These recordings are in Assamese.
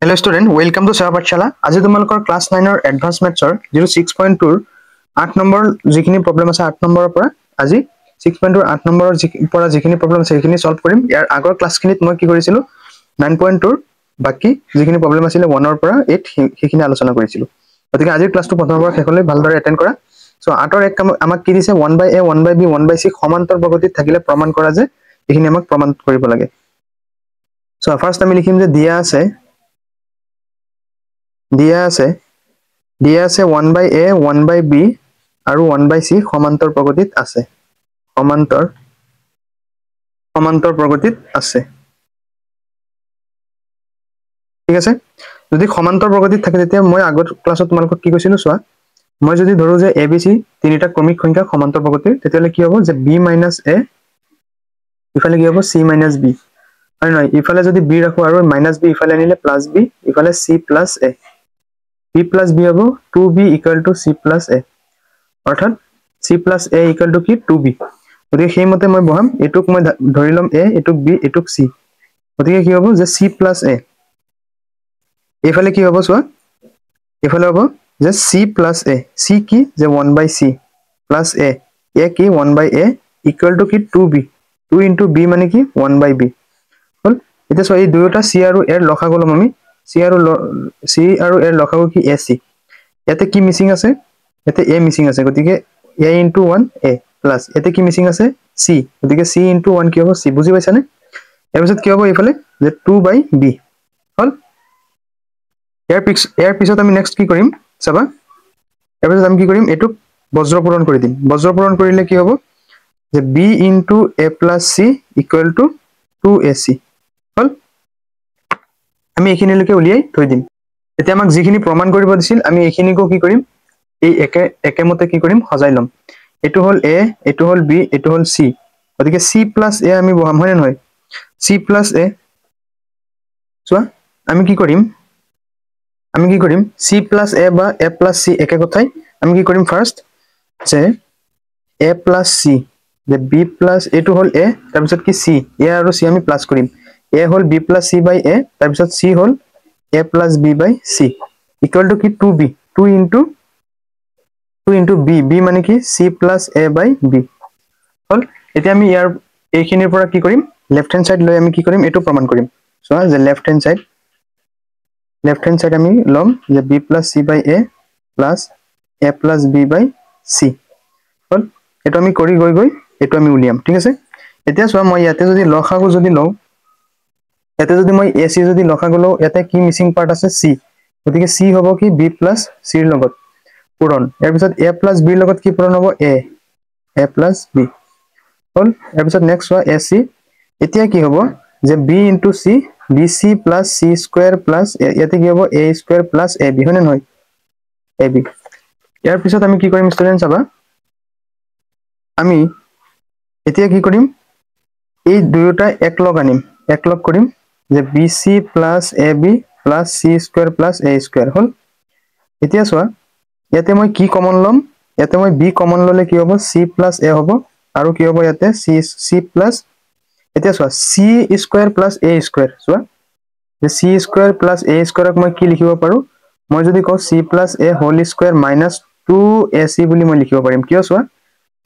Hello student, welcome to Seva Pathshala. আজি তোমালোকৰ ক্লাস 9 ৰ এডভান্স ম্যাথছৰ 06.2 ৰ 8 নম্বৰ যিখিনি প্ৰবলেম আছে 8 নম্বৰৰ পৰা আজি 6.2 ৰ 8 নম্বৰৰ পৰা যিখিনি প্ৰবলেম আছে সেইখিনি সলভ কৰিম। ইয়াৰ আগৰ ক্লাছখিনিত মই কি কৰিছিলো 9.2 ৰ বাকি যিখিনি প্ৰবলেম আছিল 1 ৰ পৰা 8 সেইখিনি আলোচনা কৰিছিলো। গতিকে আজিৰ ক্লাছটো প্ৰথমৰ পৰা শেষলৈ ভালদৰে এটেন্ড কৰা। সো 8 ৰ এক আমাক কি দিছে 1/a 1/b 1/c সমান্তৰ প্ৰগতিত থাকিলে প্ৰমাণ কৰা যে এইখিনি আমাক প্ৰমাণ কৰিব লাগে। সো ফাৰ্স্ট আমি লিখিম যে দিয়া আছে 1/a 1/b আৰু 1/c সমান্তৰ প্ৰগতিত আছে। সমান্তৰ প্ৰগতিত আছে। ঠিক আছে, যদি সমান্তৰ প্ৰগতিত থাকে তেতিয়া মই আগৰ ক্লাছত তোমালোকক কি কৈছিলো চোৱা, মই যদি ধৰো যে abc তিনিটা ক্ৰমিক সংখ্যা সমান্তৰ প্ৰগতিৰ তেতিয়ালে কি হ'ব যে b - a ইফালে কি হ'ব c - b হয় নহয়, ইফালে যদি b ৰাখো আৰু -b ইফালে আনিলে +b ইফালে c + a b plus b হ'ব 2b equal to c plus a অৰ্থাৎ c plus a equal to কি 2b। গতিকে সেই মতে মই বহাম, এটুক মই ধৰি লম a, এটুক b, এটুক c। গতিকে কি হ'ব যে c plus a এইফালে কি হ'ব চোৱা, এইফালে হ'ব যে c plus a, c কি যে 1/c plus a কি 1/a equal to কি 2b 2 into b মানে কি 1/b হল। এতিয়া চোৱা এই দুয়োটা c আৰু a ৰ লসাগু লম আমি, c আৰু a ৰ লসাগু কি ac। ইয়াতে কি মিসিং আছে, ইয়াতে a মিসিং আছে, গতিকে a into 1 a প্লাস ইয়াতে কি মিসিং আছে c, গতিকে c into 1 কি হ'ব c। বুজি পাইছানে? ইয়াৰ পিছত কি হ'ব এইফালে যে 2/b হল। ইয়াৰ পিছত আমি নেক্সট কি কৰিম চাবা, ইয়াৰ পিছত আমি কি কৰিম এটুক বজ্ৰপূৰণ কৰি দিম। বজ্ৰপূৰণ কৰিলে কি হ'ব যে b into a plus c equal to 2ac হল। আমি এইখিনিলৈকে উলিয়াই থৈ দিম। এতিয়া আমাক যিখিনি প্ৰমাণ কৰিব দিছিল আমি এইখিনিকো কি কৰিম এই একেমতে কি কৰিম সজাই লম। এটো হল a, এটো হল b, এটো হল c, গতিকে c plus a আমি বহাম হয় নহয়, c plus a চোৱা আমি কি কৰিম c plus a বা a plus c একে কথাই আমি কি কৰিম ফাৰ্স্ট যে a plus c যে b plus এটো হল a তাৰপিছত কি c, a আৰু c আমি প্লাস কৰিম, a hall b plus c by a তাৰপিছত c hall a plus b by c equal to কি 2b 2 into b, b মানে কি c plus a by b হল। এতিয়া আমি ইয়াৰ এইখিনিৰ পৰা কি কৰিম লেফট হ্যান্ড সাইড লৈ আমি কি কৰিম এটো প্ৰমাণ কৰিম। চোৱা যে লেফট হ্যান্ড সাইড আমি লম যে b plus c by a plus a plus b by c হল। এটো আমি কৰি গৈ এটো আমি উলিয়াম। ঠিক আছে, এতিয়া চোৱা মই ইয়াতে যদি লসাগু যদি লও, ইয়াতে যদি মই ac যদি লসাগু লও ইয়াতে কি মিসিং পার্ট আছে c, গতিকে c হ'ব কি b plus c ৰ লগত পূৰণ। ইয়াৰ পিছত a plus b ৰ লগত কি পূৰণ হ'ব a plus b হল। ইয়াৰ পিছত নেক্সট চোৱা ac, এতিয়া কি হ'ব যে b into c bc plus c square plus ইয়াতে কি হ'ব a square plus ab হয় নে নহয় ab। ইয়াৰ পিছত আমি কি কৰিম ষ্টুডেন্ট চাবা, আমি এতিয়া কি কৰিম এই দুয়োটা একলগ আনিম, একলগ কৰিম যে bc plus ab plus c square plus a square হল। এতিয়া চোৱা ইয়াতে মই কি কমন লম, ইয়াতে মই b কমন ললে কি হ'ব c plus a হ'ব আৰু কি হ'ব ইয়াতে c plus, এতিয়া চোৱা c square plus a square, চোৱা যে c square plus a square ক মই কি লিখিব পাৰো, মই যদি কও c plus a whole square minus 2ac বুলি মই লিখিব পাৰিম। কিয় চোৱা,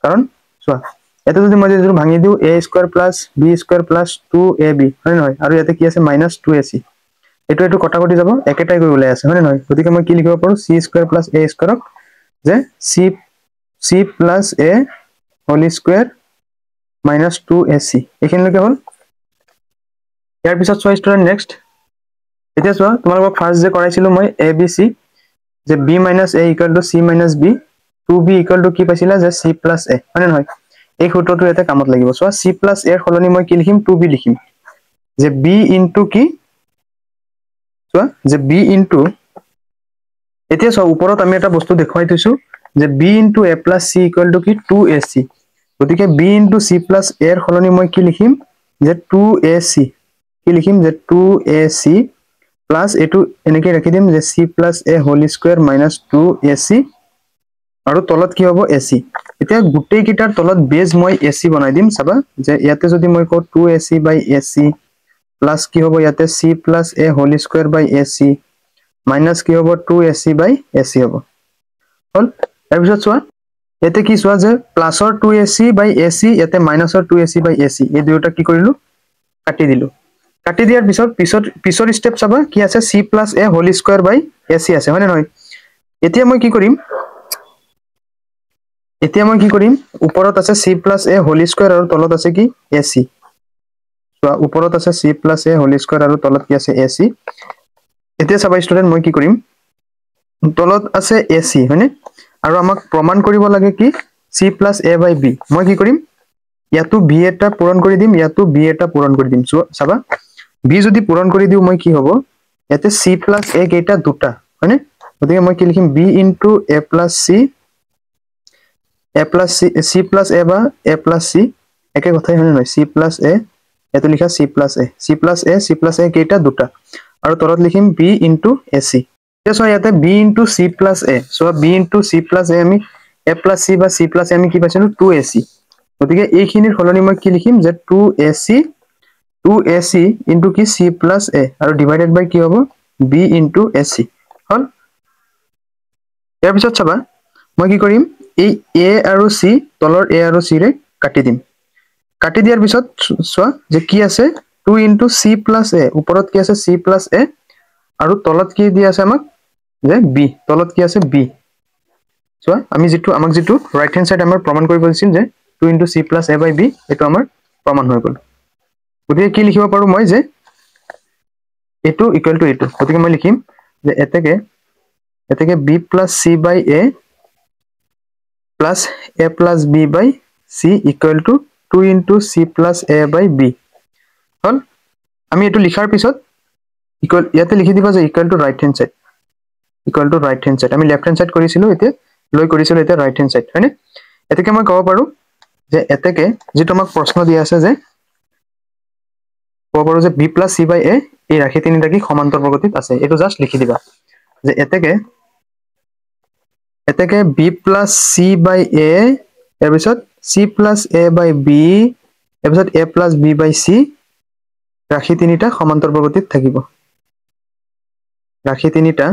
কাৰণ চোৱা এটা যদি মই যদি ভাঙি দিও a square plus b square plus 2ab হয় নহয়, আৰু ইয়াতে কি আছে minus 2ac, এটো কটাকটি যাব একেটাই গৈ ওলাই আছে হয় নহয়, গতিকে মই কি লিখিব পাৰো c square plus a square ক যে c plus a whole square minus 2ac এইখিনিলৈকে হল। ইয়াৰ পিছত চোৱা ষ্টুডেন্ট নেক্সট, এতিয়া চোৱা তোমালোকক ফাৰ্স্ট যে কৰাইছিলো মই abc যে b minus a equal to c minus b 2b equal to কি পাইছিলা যে c plus a হয় নে নহয়, এই সূত্ৰটো ইয়াতে কামত লাগিব। চোৱা c plus a ৰ সলনি মই কি লিখিম 2b লিখিম, যে b into কি চোৱা যে b into, এতিয়া চোৱা ওপৰত আমি এটা বস্তু দেখুৱাই থৈছো যে b into a plus c equal to কি 2ac, গতিকে b into c plus a ৰ সলনি মই কি লিখিম যে 2ac, কি লিখিম যে 2ac প্লাস এটো এনেকৈ ৰাখি দিম যে c plus a whole square minus 2ac আৰু তলত কি হ'ব ac। এতিয়া গুটেই কিটাৰ তলত বেজ মই ac বনাই দিম। চাবা যে ইয়াতে যদি মই কও 2ac by ac প্লাস কি হ'ব ইয়াতে c plus a whole square by ac minus কি হ'ব 2ac by ac হ'ব হল তাৰ পিছত চোৱা এতে কি চোৱা যে প্লাসৰ 2ac by ac ইয়াতে মাইনাসৰ 2ac by ac এই দুয়োটা কি কৰিলো কাটি দিলো কাটি দিয়াৰ পিছৰ স্টেপ চাবা কি আছে c plus a whole square by ac আছে হয়নে নহয় এতিয়া মই কি কৰিম ওপৰত আছে c plus a whole square আৰু তলত আছে কি ac চোৱা ওপৰত আছে c plus a whole square আৰু তলত কি আছে ac এতিয়া চাবা ষ্টুডেন্ট মই কি কৰিম তলত আছে ac হয়নে আৰু আমাক প্ৰমাণ কৰিব লাগে কি c plus a by b মই কি কৰিম ইয়াতো b এটা পূৰণ কৰি দিম ইয়াতো b এটা পূৰণ কৰি দিম চাবা b যদি পূৰণ কৰি দিও মই কি হ'ব ইয়াতে c plus a কেইটা দুটা হয়নে গতিকে মই কি লিখিম b into a plus c c plus a বা a plus c একে কথাই হয়নে নহয় c plus a এটো লিখা c plus a কেইটা দুটা আৰু তলত লিখিম b into ac সো ইয়াতে b into c plus a so b into c plus a আমি a plus c বা c plus a আমি কি পাইছিলো 2ac গতিকে এইখিনিৰ খলনি মই কি লিখিম যে 2ac into কি c plus a আৰু ডিভাইডেড বাই কি হ'ব b into ac হল ইয়াৰ পিছত চাবা মই কি কৰিম এই a আৰু c তলৰ a আৰু c ৰে কাটি দিম কাটি দিয়াৰ পিছত চোৱা যে কি আছে 2 into c plus a ওপৰত কি আছে c plus a আৰু তলত কি দি আছে আমাক যে b তলত কি আছে b চোৱা আমাক যেটো ৰাইট হ্যান্ড সাইড আমাৰ প্ৰমাণ কৰিব দিছিল যে 2 into c plus a by b এটো আমাৰ প্ৰমাণ হৈ গল গতিকে কি লিখিব পাৰো মই যে এটো ইকুৱেল টু এটো গতিকে মই লিখিম যে এতেকে b plus c by a plus a plus b by c equal to 2 into c plus a by b হল আমি এটো লিখাৰ পিছত ইকুৱেল ইয়াতে লিখি দিবা যে equal to right hand side আমি লেফট হ্যান্ড সাইড কৰিছিলো এতে লৈ কৰিছিলো এতে ৰাইট হ্যান্ড সাইড হয়নে এতেকে মই ক'ব পাৰো যে এতেকে যে তোমাক প্ৰশ্ন দিয়া আছে যে ক'ব পাৰো যে b plus c by a এই ৰাশি তিনিটা কি সমান্তৰ প্ৰগতিত আছে এটো জাস্ট লিখি দিবা যে এতেকে b plus c by a এৰ পিছত c plus a by b এৰ পিছত a plus b by c ৰাশি তিনিটা সমান্তৰ প্ৰগতিত থাকিব ৰাশি তিনিটা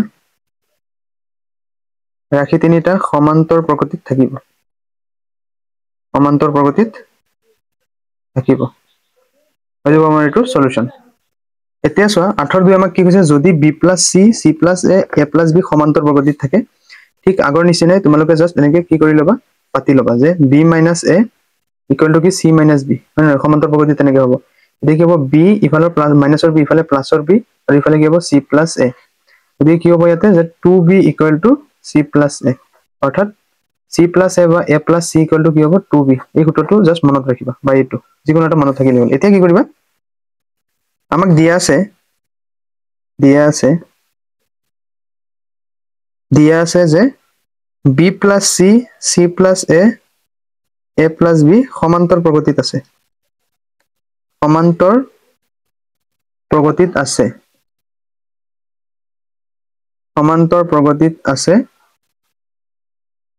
সমান্তৰ প্ৰগতিত থাকিব হৈ যাব আমাৰ এটো সলিউশন এতিয়া চোৱা 8 2 আমাক কি কৈছে যদি b plus c c plus a a plus b সমান্তৰ প্ৰগতিত থাকে ঠিক আগৰ নিচিনাই তোমালোকে জাস্ট এনেকে কি কৰি লবা পাতি লবা যে b minus a equal to কি c minus b মানে সমান্তৰ প্ৰগতিত তেনেকে হ'ব দেখিব b ইফালৰ প্লাস মাইনাসৰ b ইফালে প্লাসৰ b আৰু ইফালে কি হ'ব c plus a গতিকে কি হ'ব ইয়াতে যে 2b equal to c plus a অৰ্থাৎ c plus a বা a plus c equal to কি হ'ব 2b এই সূত্ৰটো জাস্ট মনত ৰাখিবা বা এইটো যিকোনো এটা মনত থাকিলে হ'ল এতিয়া কি কৰিবা আমাক দিয়া আছে যে b plus c c plus a a plus b সমান্তৰ প্ৰগতিত আছে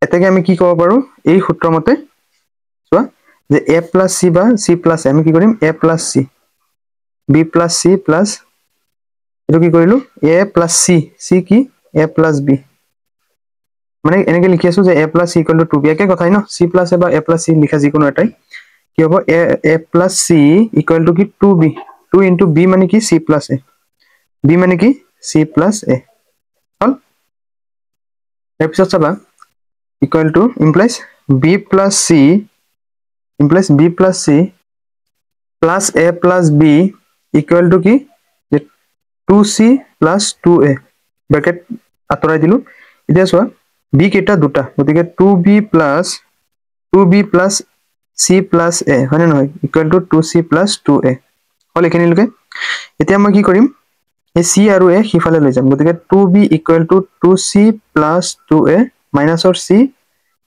এতেকে আমি কি ক'ব পাৰো এই সূত্ৰ মতে চোৱা যে a plus c বা c plus a আমি কি কৰিম a plus c b plus c plus এটো কি কৰিলো a plus c কি a plus b মানে এনেকে লিখি আছো যে a plus c equal to 2b একে কথাই ন c plus a বা a plus c লিখা যিকোনো এটাই কি হ'ব a plus c equal to কি 2b 2 into b মানে কি c plus a b মানে কি c plus a hall episode চাবা equal to implies b plus c plus a plus b equal to কি 2c plus 2a bracket আতৰাই দিলো এতিয়া চোৱা b কেটা দুটা গতিকে 2b plus c plus a হয়নে নহয় equal to 2c plus 2a হল এখিনি লকে এতিয়া মই কি কৰিম এই c আৰু a হিফালে লৈ যাম গতিকে 2b equal to 2c plus 2a minusৰ c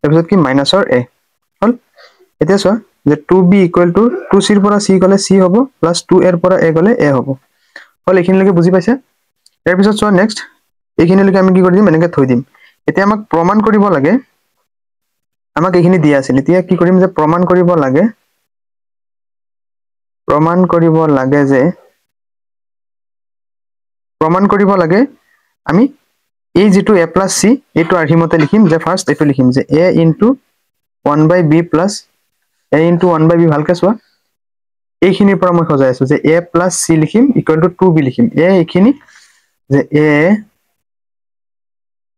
তাৰপিছত কি মাইনাসৰ a হল এতিয়া চোৱা যে 2b equal to 2c ৰ পৰা c গলে c হ'ব plus 2a ৰ পৰা a গলে a হ'ব হল এখিনি লকে বুজি পাইছা ইয়াৰ পিছত চোৱা নেক্সট এইখিনি লকে আমি কি কৰি দিম এনেকে থৈ দিম এতিয়া আমাক প্ৰমাণ কৰিব লাগে আমাক এইখিনি দিয়া আছিল এতিয়া কি কৰিম যে প্ৰমাণ কৰিব লাগে যে প্ৰমাণ কৰিব লাগে আমি এই যেটো a plus c এটো আৰ্হিমতে লিখিম যে ফাৰ্স্ট এটো লিখিম যে a into 1 by b plus a into 1 by b ভালকে চোৱা এইখিনিৰ পৰা মই সজাই আছো যে a plus c লিখিম equal to 2b লিখিম a এইখিনি যে a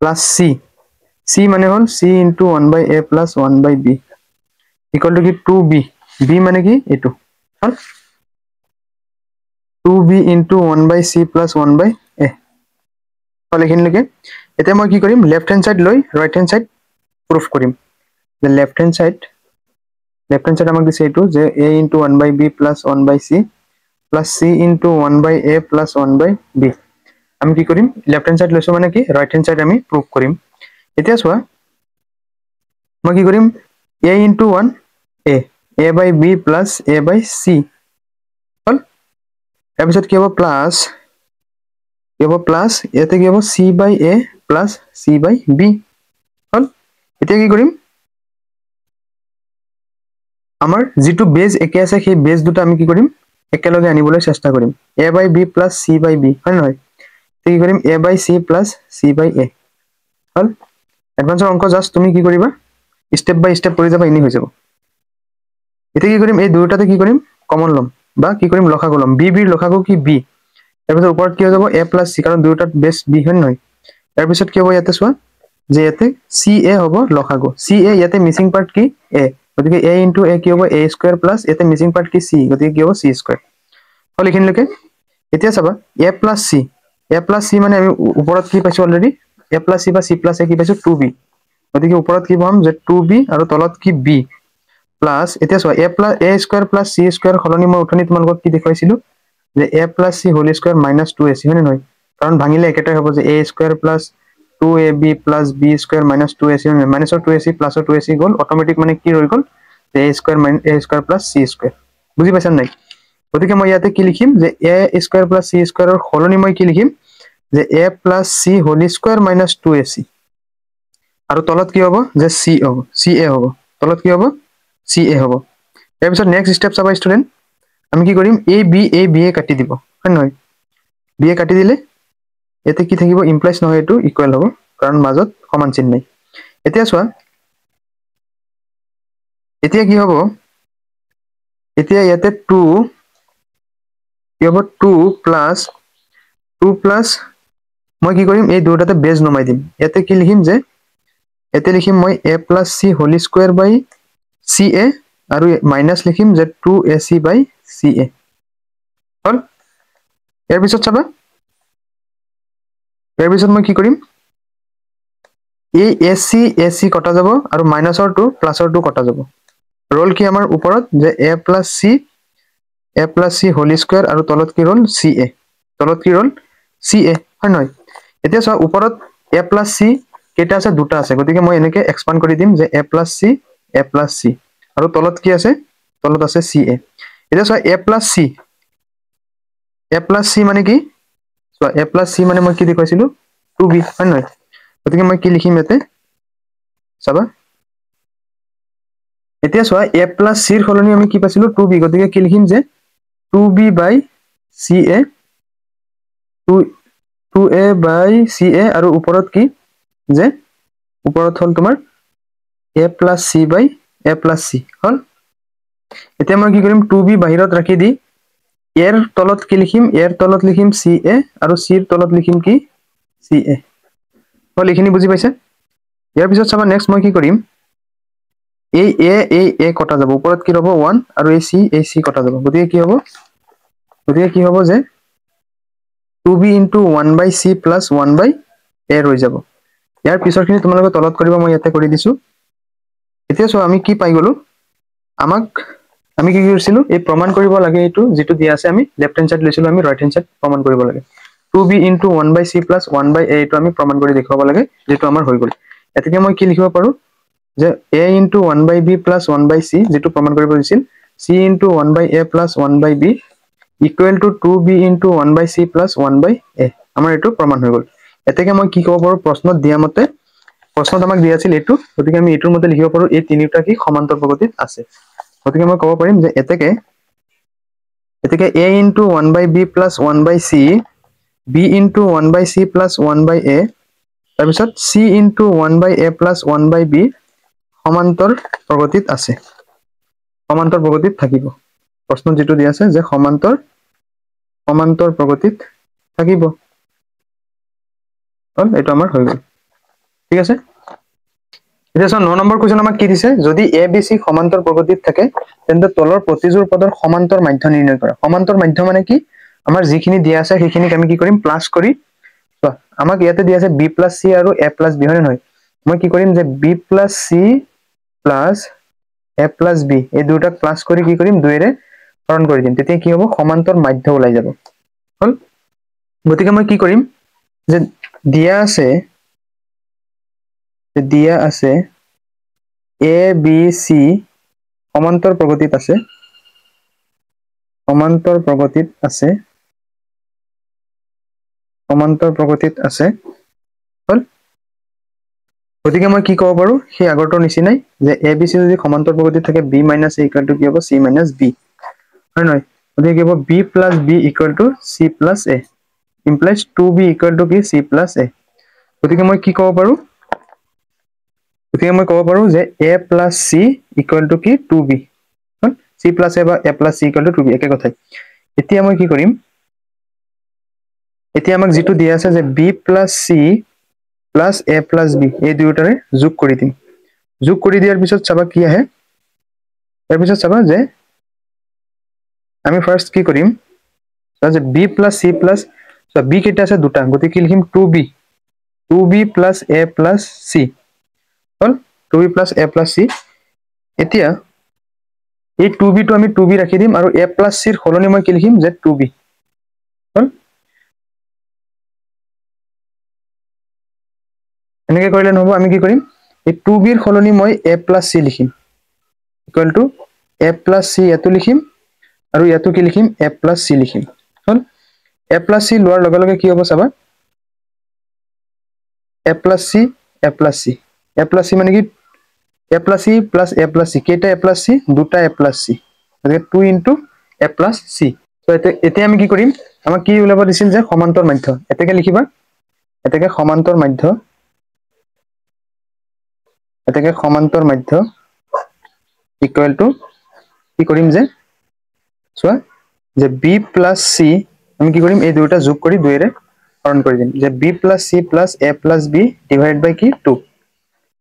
plus c মানে হল c into 1 by a plus 1 by b equal to কি 2b b মানে কি এটো হল 2b into 1 by c plus 1 by a হল এইখিনিলৈকে এতিয়া মই কি কৰিম লেফট হ্যান্ড সাইড লৈ ৰাইট হ্যান্ড সাইড প্ৰুফ কৰিম যে লেফট হ্যান্ড সাইড আমাক দিছে এটো যে a into 1 by b plus 1 by c plus c into 1 by a plus 1 by b আমি কি কৰিম লেফট হ্যান্ড সাইড লৈছো মানে কি ৰাইট হ্যান্ড সাইড আমি প্ৰুফ কৰিম এতিয়া চোৱা মই কি কৰিম a into 1 a by b plus a by c হল তাৰপিছত কি হ'ব প্লাস ইয়াতে কি হ'ব c by a plus c by b হল এতিয়া কি কৰিম আমাৰ যেটো বেজ একে আছে সেই বেজ দুটা আমি কি কৰিম একেলগে আনিবলৈ চেষ্টা কৰিম a by b plus c by b হয় নহয় কি কৰিম a by c plus c by a হল এডভান্সৰ অংক জাস্ট তুমি কি কৰিবা স্টেপ বাই স্টেপ কৰি যাবা ইনি হৈ যাব এতিয়া কি কৰিম এই দুটাতে কি কৰিম কমন লম বা কি কৰিম লসাগু লম b ৰ লসাগু কি b তাৰপিছত ওপৰত কি হৈ যাব a plus c কাৰণ দুটাত বেস b হয় নহয় তাৰপিছত কি হ'ব ইয়াতে চোৱা যে ইয়াতে ca হ'ব লসাগু ca ইয়াতে মিসিং পার্ট কি a গতিকে a into a কি হ'ব a square plus ইয়াতে মিসিং পার্ট কি c গতিকে কি হ'ব c square হল এইখিনিলৈকে এতিয়া চাবা a plus c মানে আমি ওপৰত কি পাইছো অলৰেডি a plus c বা c plus a কি পাইছো 2b গতিকে ওপৰত কি পাম যে 2b আৰু তলত কি b প্লাস এতিয়া চোৱা a square plus c square খলনি মই উঠনি তোমালোকক কি দেখাইছিলো যে a plus c whole square minus 2ac হয় নহয় কাৰণ ভাঙিলে একেটাই হ'ব যে a square plus 2ab plus b square minus 2ac হয় minus 2ac plus 2ac গল অটোমেটিক মানে কি ৰৈ গল a square minus a square plus c square বুজি পাইছা নাই গতিকে মই ইয়াতে কি লিখিম যে a square plus c square ৰ খলনি মই কি লিখিম যে a plus c whole square minus 2ac আৰু তলত কি হ'ব যে ca হ'ব তলত কি হ'ব ca হ'ব তাৰপিছত নেক্সট স্টেপ চাবা ষ্টুডেন্ট আমি কি কৰিম a b কাটি দিব হয় নহয় b কাটি দিলে এতে কি থাকিব ইমপ্লাইজ নহয় এটো ইকুয়াল হ'ব কাৰণ মাজত সমান চিহ্ন নাই এতিয়া চোৱা এতিয়া কি হ'ব এতিয়া ইয়াতে 2 কি হ'ব 2 প্লাস মই কি কৰিম এই দুটাতে বেজ নমাই দিম ইয়াতে কি লিখিম যে এতে লিখিম মই a plus c whole square by ca আৰু মাইনাস লিখিম যে 2ac by ca হল ইয়াৰ পিছত চাবা ইয়াৰ পিছত মই কি কৰিম এই ac কটা যাব আৰু মাইনাসৰ 2 প্লাসৰ 2 কটা যাব ৰোল কি আমাৰ ওপৰত যে a plus c whole square আৰু তলত কি ৰল ca তলত কি ৰল ca হয় নহয় এতিয়া চোৱা ওপৰত a plus c কেটা আছে দুটা আছে গতিকে মই এনেকে এক্সপান্ড কৰি দিম যে a plus c আৰু তলত কি আছে তলত আছে ca এতিয়া চোৱা a plus c মানে কি চোৱা a plus c মানে মই কি দেখাইছিলো 2b হয় নহয় গতিকে মই কি লিখিম ইয়াতে চাবা এতিয়া চোৱা a plus c ৰ খলনি আমি কি পাইছিলো 2b গতিকে কি লিখিম যে 2b by ca 2a by ca আৰু ওপৰত কি যে ওপৰত হল তোমাৰ a plus c by a plus c হল এতিয়া মই কি কৰিম 2b বাহিৰত ৰাখি দি এৰ তলত কি লিখিম এৰ তলত লিখিম ca আৰু c ৰ তলত লিখিম কি ca হল এইখিনি বুজি পাইছা ইয়াৰ পিছত চাবা নেক্সট মই কি কৰিম এই a কটা যাব ওপৰত কি ৰব 1 আৰু এই c কটা যাব গতিকে কি হ'ব যে 2b into 1 by c plus 1 by a ৰৈ যাব ইয়াৰ পিছৰখিনি তোমালোকে তলত কৰিব মই ইয়াতে কৰি দিছো এতিয়া চোৱা আমি কি পাই গলো আমাক আমি কি কৰিছিলো এই প্ৰমাণ কৰিব লাগে এটো যেটো দিয়া আছে আমি লেফট হ্যান্ড সাইড লৈছিলো আমি ৰাইট হ্যান্ড সাইড প্ৰমাণ কৰিব লাগে 2b into 1 by c plus 1 by a এটো আমি প্ৰমাণ কৰি দেখাব লাগে যেটো আমাৰ হৈ গল এতিকে মই কি লিখিব পাৰো যে a into 1 by b plus 1 by c যেটো প্ৰমাণ কৰিব দিছিল c into 1 by a plus 1 by b equal to 2b into 1 by c plus 1 by a আমাৰ এটো প্ৰমাণ হৈ গল এতিকে মই কি ক'ব পাৰো প্ৰশ্নত দিয়া মতে প্ৰশ্নত আমাক দিয়া আছিল এটো গতিকে আমি এটোৰ মতে লিখিব পাৰো এই তিনিটা কি সমান্তৰ প্ৰগতিত আছে গতিকে মই ক'ব পাৰিম যে এতেকে a into 1 by b plus 1 by c b into 1 by c plus 1 by a তাৰপিছত c into 1 by a plus 1 by b সমান্তৰ প্ৰগতিত আছে সমান্তৰ প্ৰগতিত থাকিব প্ৰশ্ন যেটো দিয়া আছে যে সমান্তৰ প্ৰগতিত থাকিব এইটো আমাৰ হৈ গ'ল ঠিক আছে এতিয়া 9 নম্বৰ কোৱেশ্চন আমাক কি দিছে যদি a b c সমান্তৰ প্ৰগতিত থাকে তেন্তে তলৰ প্ৰতিজোৰ পদৰ সমান্তৰ মাধ্য নিৰ্ণয় কৰা সমান্তৰ মাধ্য মানে কি আমাৰ যিখিনি দিয়া আছে সেইখিনিক আমি কি কৰিম প্লাস কৰি আমাক ইয়াতে দিয়া আছে b plus c আৰু a plus b হয় নহয় মই কি কৰিম যে b plus c plus a plus b এই দুটাক প্লাস কৰি কি কৰিম 2 ৰে হৰণ কৰি দিম তেতিয়া কি হ'ব সমান্তৰ মাধ্য ওলাই যাব হল গতিকে মই কি কৰিম যে দিয়া আছে a b c সমান্তৰ প্ৰগতিত আছে সমান্তৰ প্ৰগতিত আছে হল গতিকে মই কি ক'ব পাৰো সেই আগৰটোৰ নিচিনাই যে a b c যদি সমান্তৰ প্ৰগতিত থাকে b - a = কি হ'ব c - b হয় নহয় গতিকে কি হ'ব b plus b = c plus a implies 2b = কি c plus a গতিকে মই কি ক'ব পাৰো যে a plus c = কি 2b hall c plus a বা a plus c = 2b একে কথাই এতিয়া মই কি কৰিম এতিয়া আমাক যেটো দিয়া আছে যে b plus c plus a plus b এই দুটাৰে যোগ কৰি দিম যোগ কৰি দিয়াৰ পিছত চাবা কি আহে তাৰ পিছত চাবা যে আমি ফাৰ্স্ট কি কৰিম যে b plus c plus b কেইটা আছে দুটা গতিকে কি লিখিম 2b plus a plus c hall 2b plus a plus c এতিয়া এই 2b টো আমি 2b ৰাখি দিম আৰু a plus c ৰ সলনি মই কি লিখিম যে 2b হল এনেকে কৰিলে নহব আমি কি কৰিম এই 2b ৰ সলনি মই a plus c লিখিম = a plus c এটো লিখিম আৰু ইয়াতো কি লিখিম a plus c লিখিম হল a plus c লোৱাৰ লগে লগে কি হ'ব চাবা a plus c a plus c a plus c মানে কি a plus c plus a plus c কেইটা a plus c দুটা a plus c গতিকে 2 into a plus c তো এতিয়া আমি কি কৰিম আমাক কি ওলাব দিছিল যে সমান্তৰ মাধ্য এটাকে লিখিবা এটাকে সমান্তৰ মাধ্য equal to কি কৰিম যে চোৱা যে b plus c আমি কি কৰিম এই দুটা যোগ কৰি 2 ৰে হৰণ কৰি দিম যে b plus c plus a plus b divided by কি 2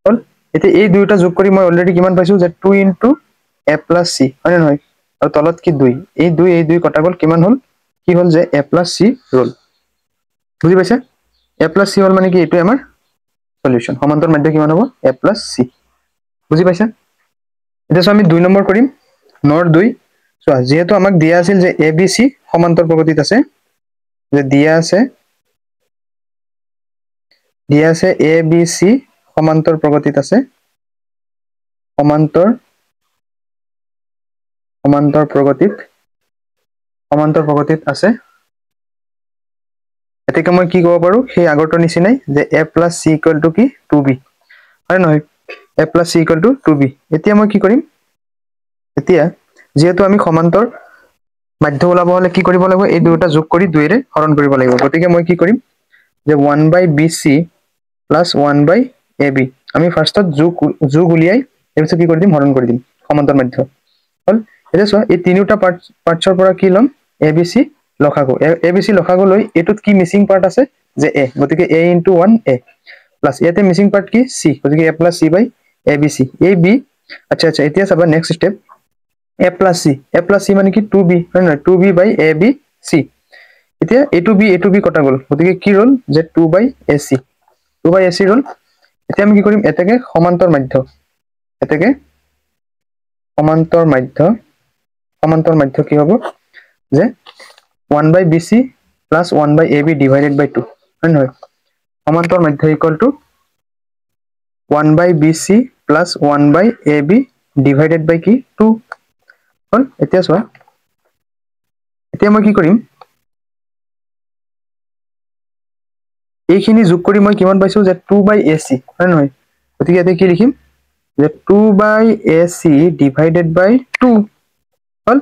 হল এতিয়া এই দুটা যোগ কৰি মই অলৰেডি কিমান পাইছো যে 2 into a plus c হয় নহয় আৰু তলত কি 2 এই 2 কটা গল কিমান হল কি হল যে a plus c ৰল বুজি পাইছা a plus c হল মানে কি এটো আমাৰ সলিউশন সমান্তৰ মাধ্য কিমান হ'ব a plus c বুজি পাইছা এতিয়া আমি 2 নম্বৰ কৰিম নৰ 2 চোৱা যেহেতু আমাক দিয়া আছিল যে a b c সমান্তৰ প্ৰগতিত আছে যে দিয়া আছে a b c সমান্তৰ প্ৰগতিত আছে সমান্তৰ প্ৰগতিত আছে এটাকে মই কি ক'ব পাৰো সেই আগৰটোৰ নিচিনাই যে a plus c = কি 2b হয় নহয় a plus c = 2b এতিয়া মই কি কৰিম এতিয়া যেহেতু আমি সমান্তৰ মাধ্য ওলাব হলে কি কৰিব লাগিব এই দুটা যোগ কৰি 2 ৰে হৰণ কৰিব লাগিব গতিকে মই কি কৰিম যে 1 by bc plus 1 by ab আমি ফাৰ্স্টত যোগ উলিয়াই এপিছত কি কৰি দিম হৰণ কৰি দিম সমান্তৰ মাধ্য হল এতিয়া চোৱা এই তিনিটা পাৰ্টছৰ পৰা কি লম abc লখাগু abc লখাগু লৈ এটুত কি মিসিং পাৰ্ট আছে যে a গতিকে a into 1 a প্লাস ইয়াতে মিসিং পার্ট কি c গতিকে a plus c by abc ab আচ্ছা এতিয়া চাবা next step a plus c মানে কি 2b হয় না 2b by ab c এতিয়া a2b কটা গল গতিকে কি রোল যে 2 by ac রোল এতিয়া আমি কি কৰিম এটাকে সমান্তৰ মাধ্য কি হ'ব যে 1 by bc plus 1 by ab divided by 2 হয় নহয় সমান্তৰ মাধ্য equal to 1 by bc plus 1 by ab divided by কি 2 হল এতিয়া চোৱা এতিয়া মই কি কৰিম এইখিনি যোগ কৰি মই কিমান পাইছো যে 2 by ac হয় নহয় গতিকে ইয়াতে কি লিখিম যে 2 by ac divided by 2 হল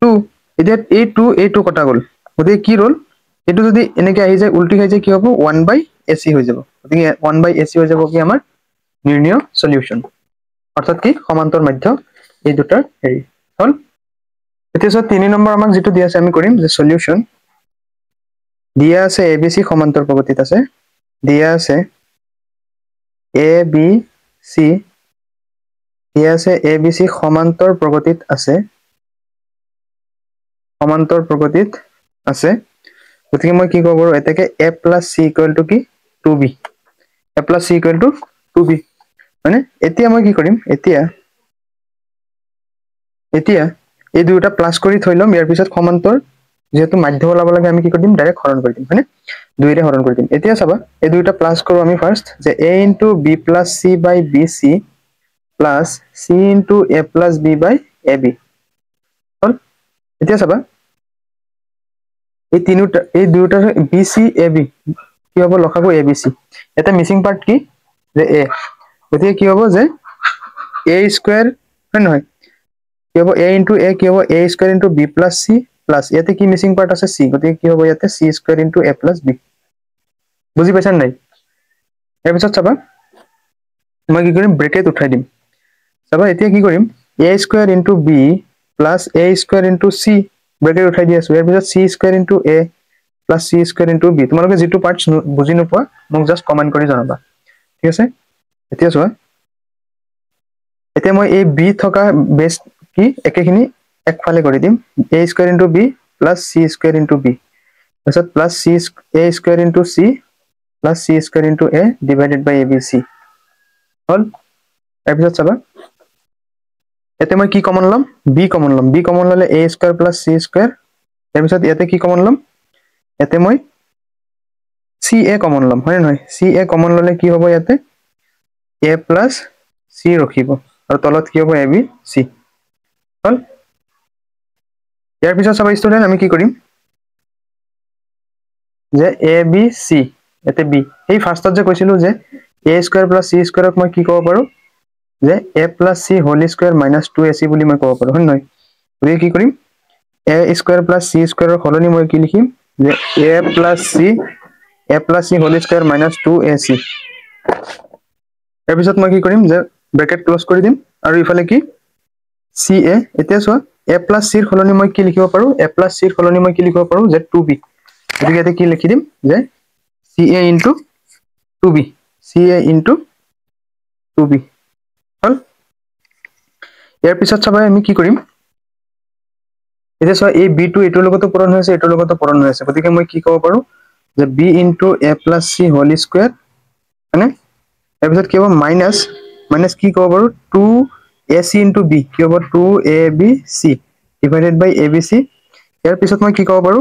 2 এতিয়া a2 কটা গল গতিকে কি ৰল এটো যদি এনেকে আহি যায় উল্টি খাই যায় কি হ'ব 1/ac হৈ যাব গতিকে 1/ac হৈ যাব কি আমাৰ নিৰ্ণয় সলিউশন অৰ্থাৎ কি সমান্তৰ মাধ্য এই দুটাৰ হেৰি হল এতিয়া 3 নম্বৰ আমাক যেটো দিয়া আছে আমি কৰিম যে সলিউশন দিয়া আছে abc সমান্তৰ প্ৰগতিত আছে দিয়া আছে abc দিয়া আছে abc সমান্তৰ প্ৰগতিত আছে গতিকে মই কি কব পাৰো এটাকে a + c = কি 2b a + c = 2b মানে এতিয়া মই কি কৰিম এতিয়া এই দুটা প্লাস কৰি থৈ লম ইয়াৰ পিছত সমান্তৰ যেহেতু মাধ্য ওলাব লাগে আমি কি কৰিম ডাইৰেক্ট হৰণ কৰি দিম হয়নে 2 ৰে হৰণ কৰি দিম এতিয়া চাবা এই দুটা প্লাস কৰো আমি ফাৰ্স্ট যে a * b + c / bc plus c into a plus b by ab হল এতিয়া চাবা এই দুটাৰ bc ab কি হ'ব লখাগু abc এটা মিসিং পার্ট কি যে a গতিকে কি হ'ব যে a স্কয়ার হয় নহয় কি হ'ব a into a কি হ'ব a square into b plus c plus ইয়াতে কি মিসিং পার্ট আছে c গতিকে কি হ'ব ইয়াতে c square into a plus b বুজি পাইছান নাই এর পিছত চাবা মই কি কৰিম ব্ৰেকেট উঠাই দিম চাবা এতিয়া কি কৰিম a square into b plus a square into c bracket উঠাই দি আছো ইয়াৰ পিছত c square into a plus c square into b তোমালোকে যেটো পাৰ্টস বুজি নোপোৱা মোক জাস্ট কমেন্ট কৰি জনাবা ঠিক আছে এতিয়া চোৱা এতিয়া মই এই b থকা বেস কি একেখিনি একফালে কৰি দিম a square into b plus c square into b তাৰপিছত plus a square into c plus c square into a divided by abc হল তাৰপিছত চাবা এতে মই কি কমন লম b কমন ললে a square plus c square তাৰপিছত ইয়াতে কি কমন লম এতে মই ca কমন লম হয় নহয় ca কমন ললে কি হ'ব ইয়াতে a plus c ৰখিব আৰু তলত কি হ'ব ab c হল ইয়াৰ পিছত চাবা ষ্টুডেন্ট আমি কি কৰিম যে ab c এতে b এই ফাৰ্স্টত যে কৈছিলো যে a স্কয়াৰ plus c স্কয়াৰক মই কি ক'ব পাৰো যে a plus c whole square minus 2ac বুলি মই ক'ব পাৰো হয় নহয় গতিকে কি কৰিম a স্কয়াৰ plus c স্কয়াৰৰ হলনি মই কি লিখিম যে a plus c whole square minus 2ac তাৰ পিছত মই কি কৰিম যে ব্ৰেকেট ক্লোজ কৰি দিম আৰু ইফালে কি ca এতিয়া চোৱা a plus c ৰ হলনি মই কি লিখিব পাৰো a plus c ৰ হলনি মই কি লিখিব পাৰো যে 2b গতিকে এতে কি লিখি দিম যে ca into 2b হল ইয়াৰ পিছত চাবা আমি কি কৰিম এতিয়া চোৱা এই b টো এটোৰ লগতো পূৰণ হৈ আছে এটোৰ লগতো পূৰণ হৈ আছে গতিকে মই কি ক'ব পাৰো যে b into a plus c whole square মানে ইয়াৰ পিছত কি হ'ব মাইনাস কি ক'ব পাৰো 2ac into b কি হ'ব 2abc divided by abc ইয়াৰ পিছত মই কি ক'ব পাৰো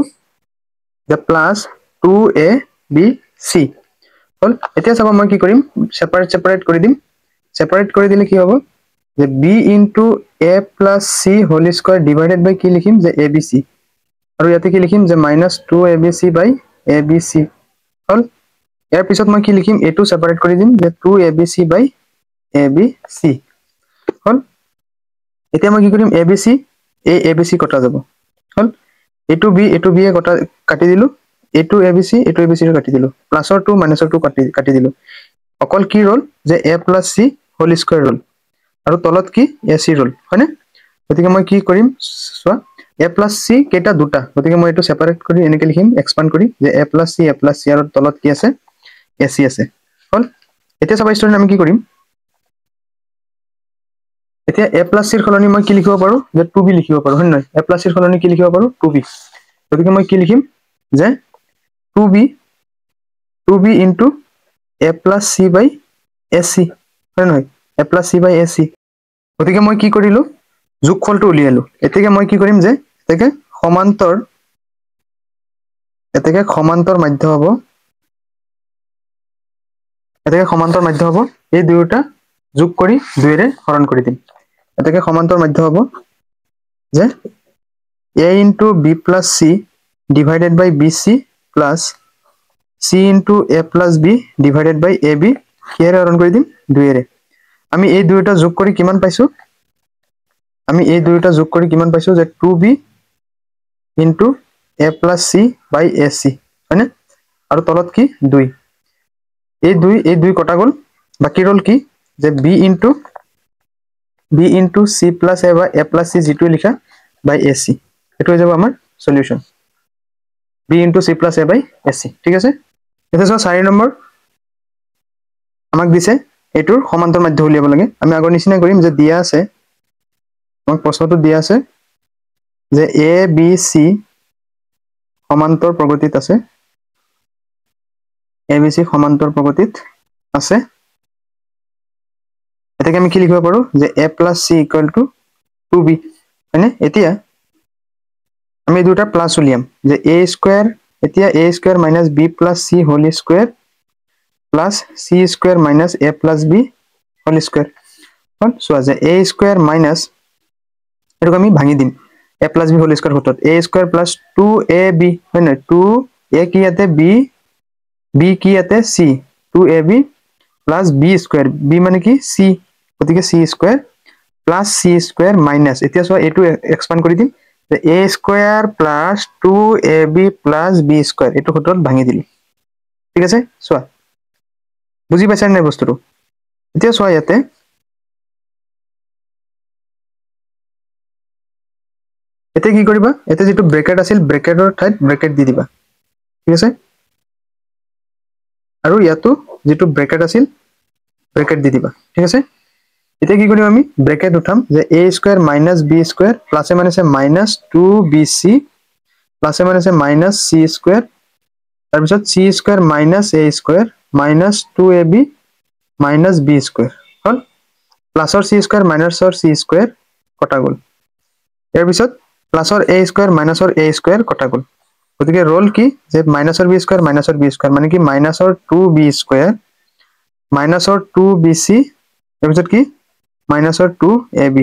যে প্লাস 2abc হল এতিয়া চাবা মই কি কৰিম সেপাৰেট কৰি দিম সেপাৰেট কৰি দিলে কি হ'ব যে b into a plus c whole square divided by কি লিখিম যে abc আৰু ইয়াতে কি লিখিম যে -2abc by abc হল ইয়াৰ পিছত মই কি লিখিম এটো সেপাৰেট কৰি দিম যে 2abc by abc হল এতিয়া মই কি কৰিম abc abc কটা যাব হল এটো b এ কাটি দিলো এটো abc ৰ কাটি দিলো প্লাসৰ 2 মাইনাসৰ 2 কাটি দিলো অকল কি ৰল যে a plus c whole square ৰল আৰু তলত কি ac ৰল হয়নে গতিকে মই কি কৰিম চোৱা a plus c কেটা দুটা গতিকে মই এটো সেপাৰেট কৰি এনেকে লিখিম এক্সপান্ড কৰি যে a plus c আৰু তলত কি আছে ac আছে হল এতিয়া চাবা ষ্টুডেন্ট আমি কি কৰিম এতিয়া a plus c ৰ হলনি মই কি লিখিব পাৰো যে 2b লিখিব পাৰো হয় নহয় a plus c ৰ হলনি কি লিখিব পাৰো 2b গতিকে মই কি লিখিম যে 2b into a plus c by ac হয় নহয় a plus c by ac গতিকে মই কি কৰিলো যোগফলটো উলিয়ালো এতেকে মই কি কৰিম যে এতেকে সমান্তৰ মাধ্য হ'ব এই দুয়োটা যোগ কৰি 2 ৰে হৰণ কৰি দিম এতেকে সমান্তৰ মাধ্য হ'ব যে a into b plus c divided by bc plus c into a plus b divided by ab কিহেৰে হৰণ কৰি দিম 2 ৰে আমি এই দুয়োটা যোগ কৰি কিমান পাইছো যে 2b into a plus c by ac হয়নে আৰু তলত কি 2 এই 2 কটা গল বাকি ৰল কি যে b into c plus a বা a plus c যেটো লিখা by ac এটো হৈ যাব আমাৰ solution b into c plus a by ac ঠিক আছে এটা 4 নম্বৰ আমাক দিছে এটোৰ সমান্তৰ মাধ্য উলিয়াব লাগে আমি আগৰ নিচিনা কৰিম যে দিয়া আছে আমাক প্ৰশ্নটো দিয়া আছে যে a b c সমান্তৰ প্ৰগতিত আছে a b c সমান্তৰ প্ৰগতিত আছে এটাকে আমি কি লিখিব পাৰো যে a plus c equal to 2b হয়নে এতিয়া আমি দুটা প্লাস উলিয়াম যে a square এতিয়া a square minus b plus c whole square plus c square minus a plus b whole square hall so আছে a square minus এটাকে আমি ভাঙি দিম a plus b whole square হতত a square plus 2ab হয়নে 2a কি ইয়াতে b কি ইয়াতে c 2ab plus b square b মানে কি c গতিকে c square plus c square minus এতিয়া সো এটো এক্সপান্ড কৰি দিম যে a square plus 2ab plus b square এটো হতত ভাঙি দিলি ঠিক আছে সো বুজি পাইছা নাই বস্তুটো এতিয়া সো ইয়াতে এতে কি কৰিবা এতে যেটো ব্ৰেকেট আছিল ব্ৰেকেটৰ ঠাইত ব্ৰেকেট দি দিবা ঠিক আছে আৰু ইয়াতো যেটো ব্ৰেকেট আছিল ব্ৰেকেট দি দিবা ঠিক আছে এতিয়া কি কৰিম আমি ব্ৰেকেট উঠাম যে a square minus b square plus মানে আছে minus 2bc plus মানে আছে minus c square তাৰ পিছত c square minus a square minus 2ab minus b square hall প্লাসৰ c square minusৰ c square কটা গল ইয়াৰ পিছত প্লাসৰ a square minusৰ a square কটা গল গতিকে ৰোল কি যে minusৰ b square minusৰ b square মানে কি minusৰ 2b square minusৰ 2bc ইয়াৰ পিছত কি minusৰ 2ab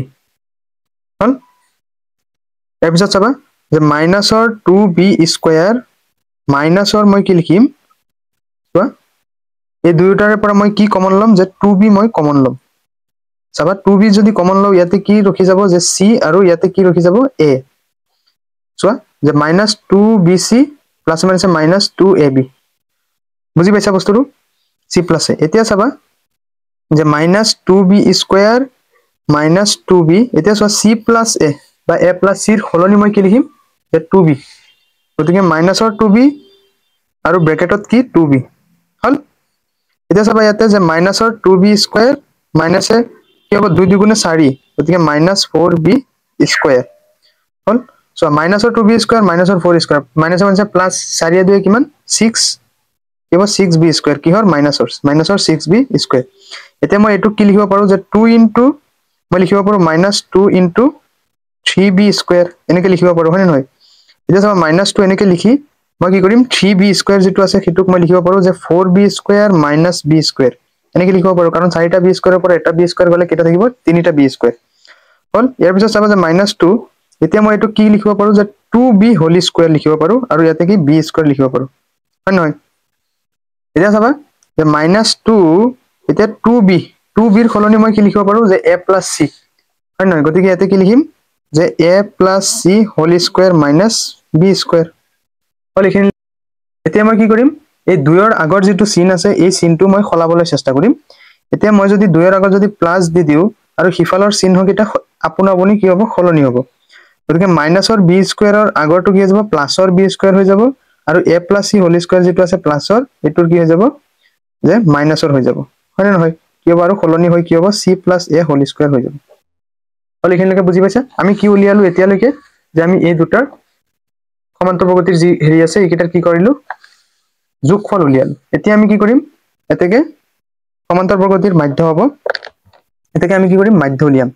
হল ইয়াৰ পিছত চাবা যে minusৰ 2b square minusৰ মই কি লিখিম চোৱা এই দুইটাৰ পৰা মই কি কমন লম যে 2b মই কমন লম চাবা 2b যদি কমন লও ইয়াতে কি ৰখি যাব যে c আৰু ইয়াতে কি ৰখি যাব a চোৱা যে -2bc প্লাস মানে মাইনাস 2ab বুজি পাইছা বস্তুটো c প্লাস a এতিয়া চাবা যে -2b স্কয়ার -2b এতিয়া চোৱা c প্লাস a বা a প্লাস c ৰ হলনি মই কি লিখিম যে 2b গতিকে মাইনাসৰ 2b আৰু ব্ৰেকেটত কি 2b হল এতিয়া চাবা ইয়াতে যে মাইনাসৰ 2b স্কয়ার মাইনাসে কি হ'ব 2 দুগুণে 4 গতিকে -4b স্কয়ার হল সো মাইনাসৰ 2b স্কয়াৰ মাইনাসৰ 4 স্কয়ার মাইনাসে মানে প্লাস 4 এ 2 কিমান 6 কিবা 6b স্কয়ার কি হৰ মাইনাসৰ 6b স্কয়াৰ এতিয়া মই এটো কি লিখিব পাৰো যে 2 ইনটু মই লিখিব পাৰো -2 3b স্কয়াৰ এনেকে লিখিব পাৰো হয় নহয় এতিয়া চাবা -2 এনেকে লিখি মই কি কৰিম 3b স্কয়াৰ যেটো আছে হেতুক মই লিখিব পাৰো যে 4b স্কয়াৰ -b স্কয়াৰ এনেকে লিখিব পাৰো কাৰণ 4টা b স্কয়াৰৰ পৰা এটা b স্কয়াৰ গলে কেটা থাকিব 3টা b স্কয়াৰ হল ইয়াৰ পিছত চাবা যে -2 এতিয়া মই এটো কি লিখিব পাৰো যে 2b হোল স্কয়াৰ লিখিব পাৰো আৰু ইয়াতে কি b স্কয়াৰ লিখিব পাৰো হয় নহয় এতিয়া চাবা যে -2 এতিয়া 2b ৰ খলনি মই কি লিখিব পাৰো যে a + c হয় নহয় গতিকে ইয়াতে কি লিখিম যে a + c whole square - b square হল এখিনি এতিয়া মই কি কৰিম এই 2 ৰ আগৰ যেটো চিন আছে এই চিনটো মই খলাবলৈ চেষ্টা কৰিম এতিয়া মই যদি 2 ৰ আগৰ যদি প্লাস দি দিও আৰু হিফালৰ চিহ্নকিটা আপোনাপনি কি হ'ব খলনি হ'ব গতিকে মাইনাসৰ b স্কয়াৰৰ আগৰটো কি হৈ যাব প্লাসৰ b স্কয়াৰ হৈ যাব আৰু a + c হোল স্কয়াৰ যেটো আছে প্লাসৰ এটোৰ কি হৈ যাব যে মাইনাসৰ হৈ যাব হয় না নহয় কি হ'ব আৰু খলনি হৈ কি হ'ব c + a হোল স্কয়াৰ হৈ যাব হল এখিনলৈকে বুজি পাইছা আমি কি উলিয়ালো এতিয়ালৈকে যে আমি এই দুটাৰ সমান্তৰ প্ৰগতিৰ যি হেৰি আছে এইকেইটাৰ কি কৰিলো যোগফল উলিয়ালো এতিয়া আমি কি কৰিম এতেকে সমান্তৰ প্ৰগতিৰ মাধ্য হ'ব এতেকে আমি কি কৰিম মাধ্য উলিয়াম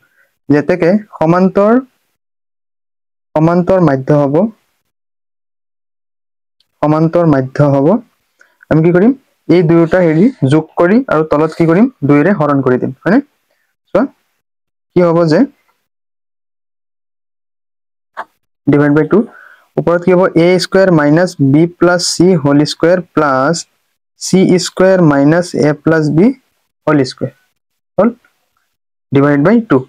যেতেকে সমান্তৰ মাধ্য হ'ব আমি কি কৰিম এই দুয়োটা হেৰি যোগ কৰি আৰু তলত কি কৰিম 2 ৰে হৰণ কৰি দিম হয়নে সো কি হ'ব যে ডিভাইড বাই 2 ওপৰত কি হ'ব a square - b + c whole square plus c square - a + b whole square হল ডিভাইড বাই 2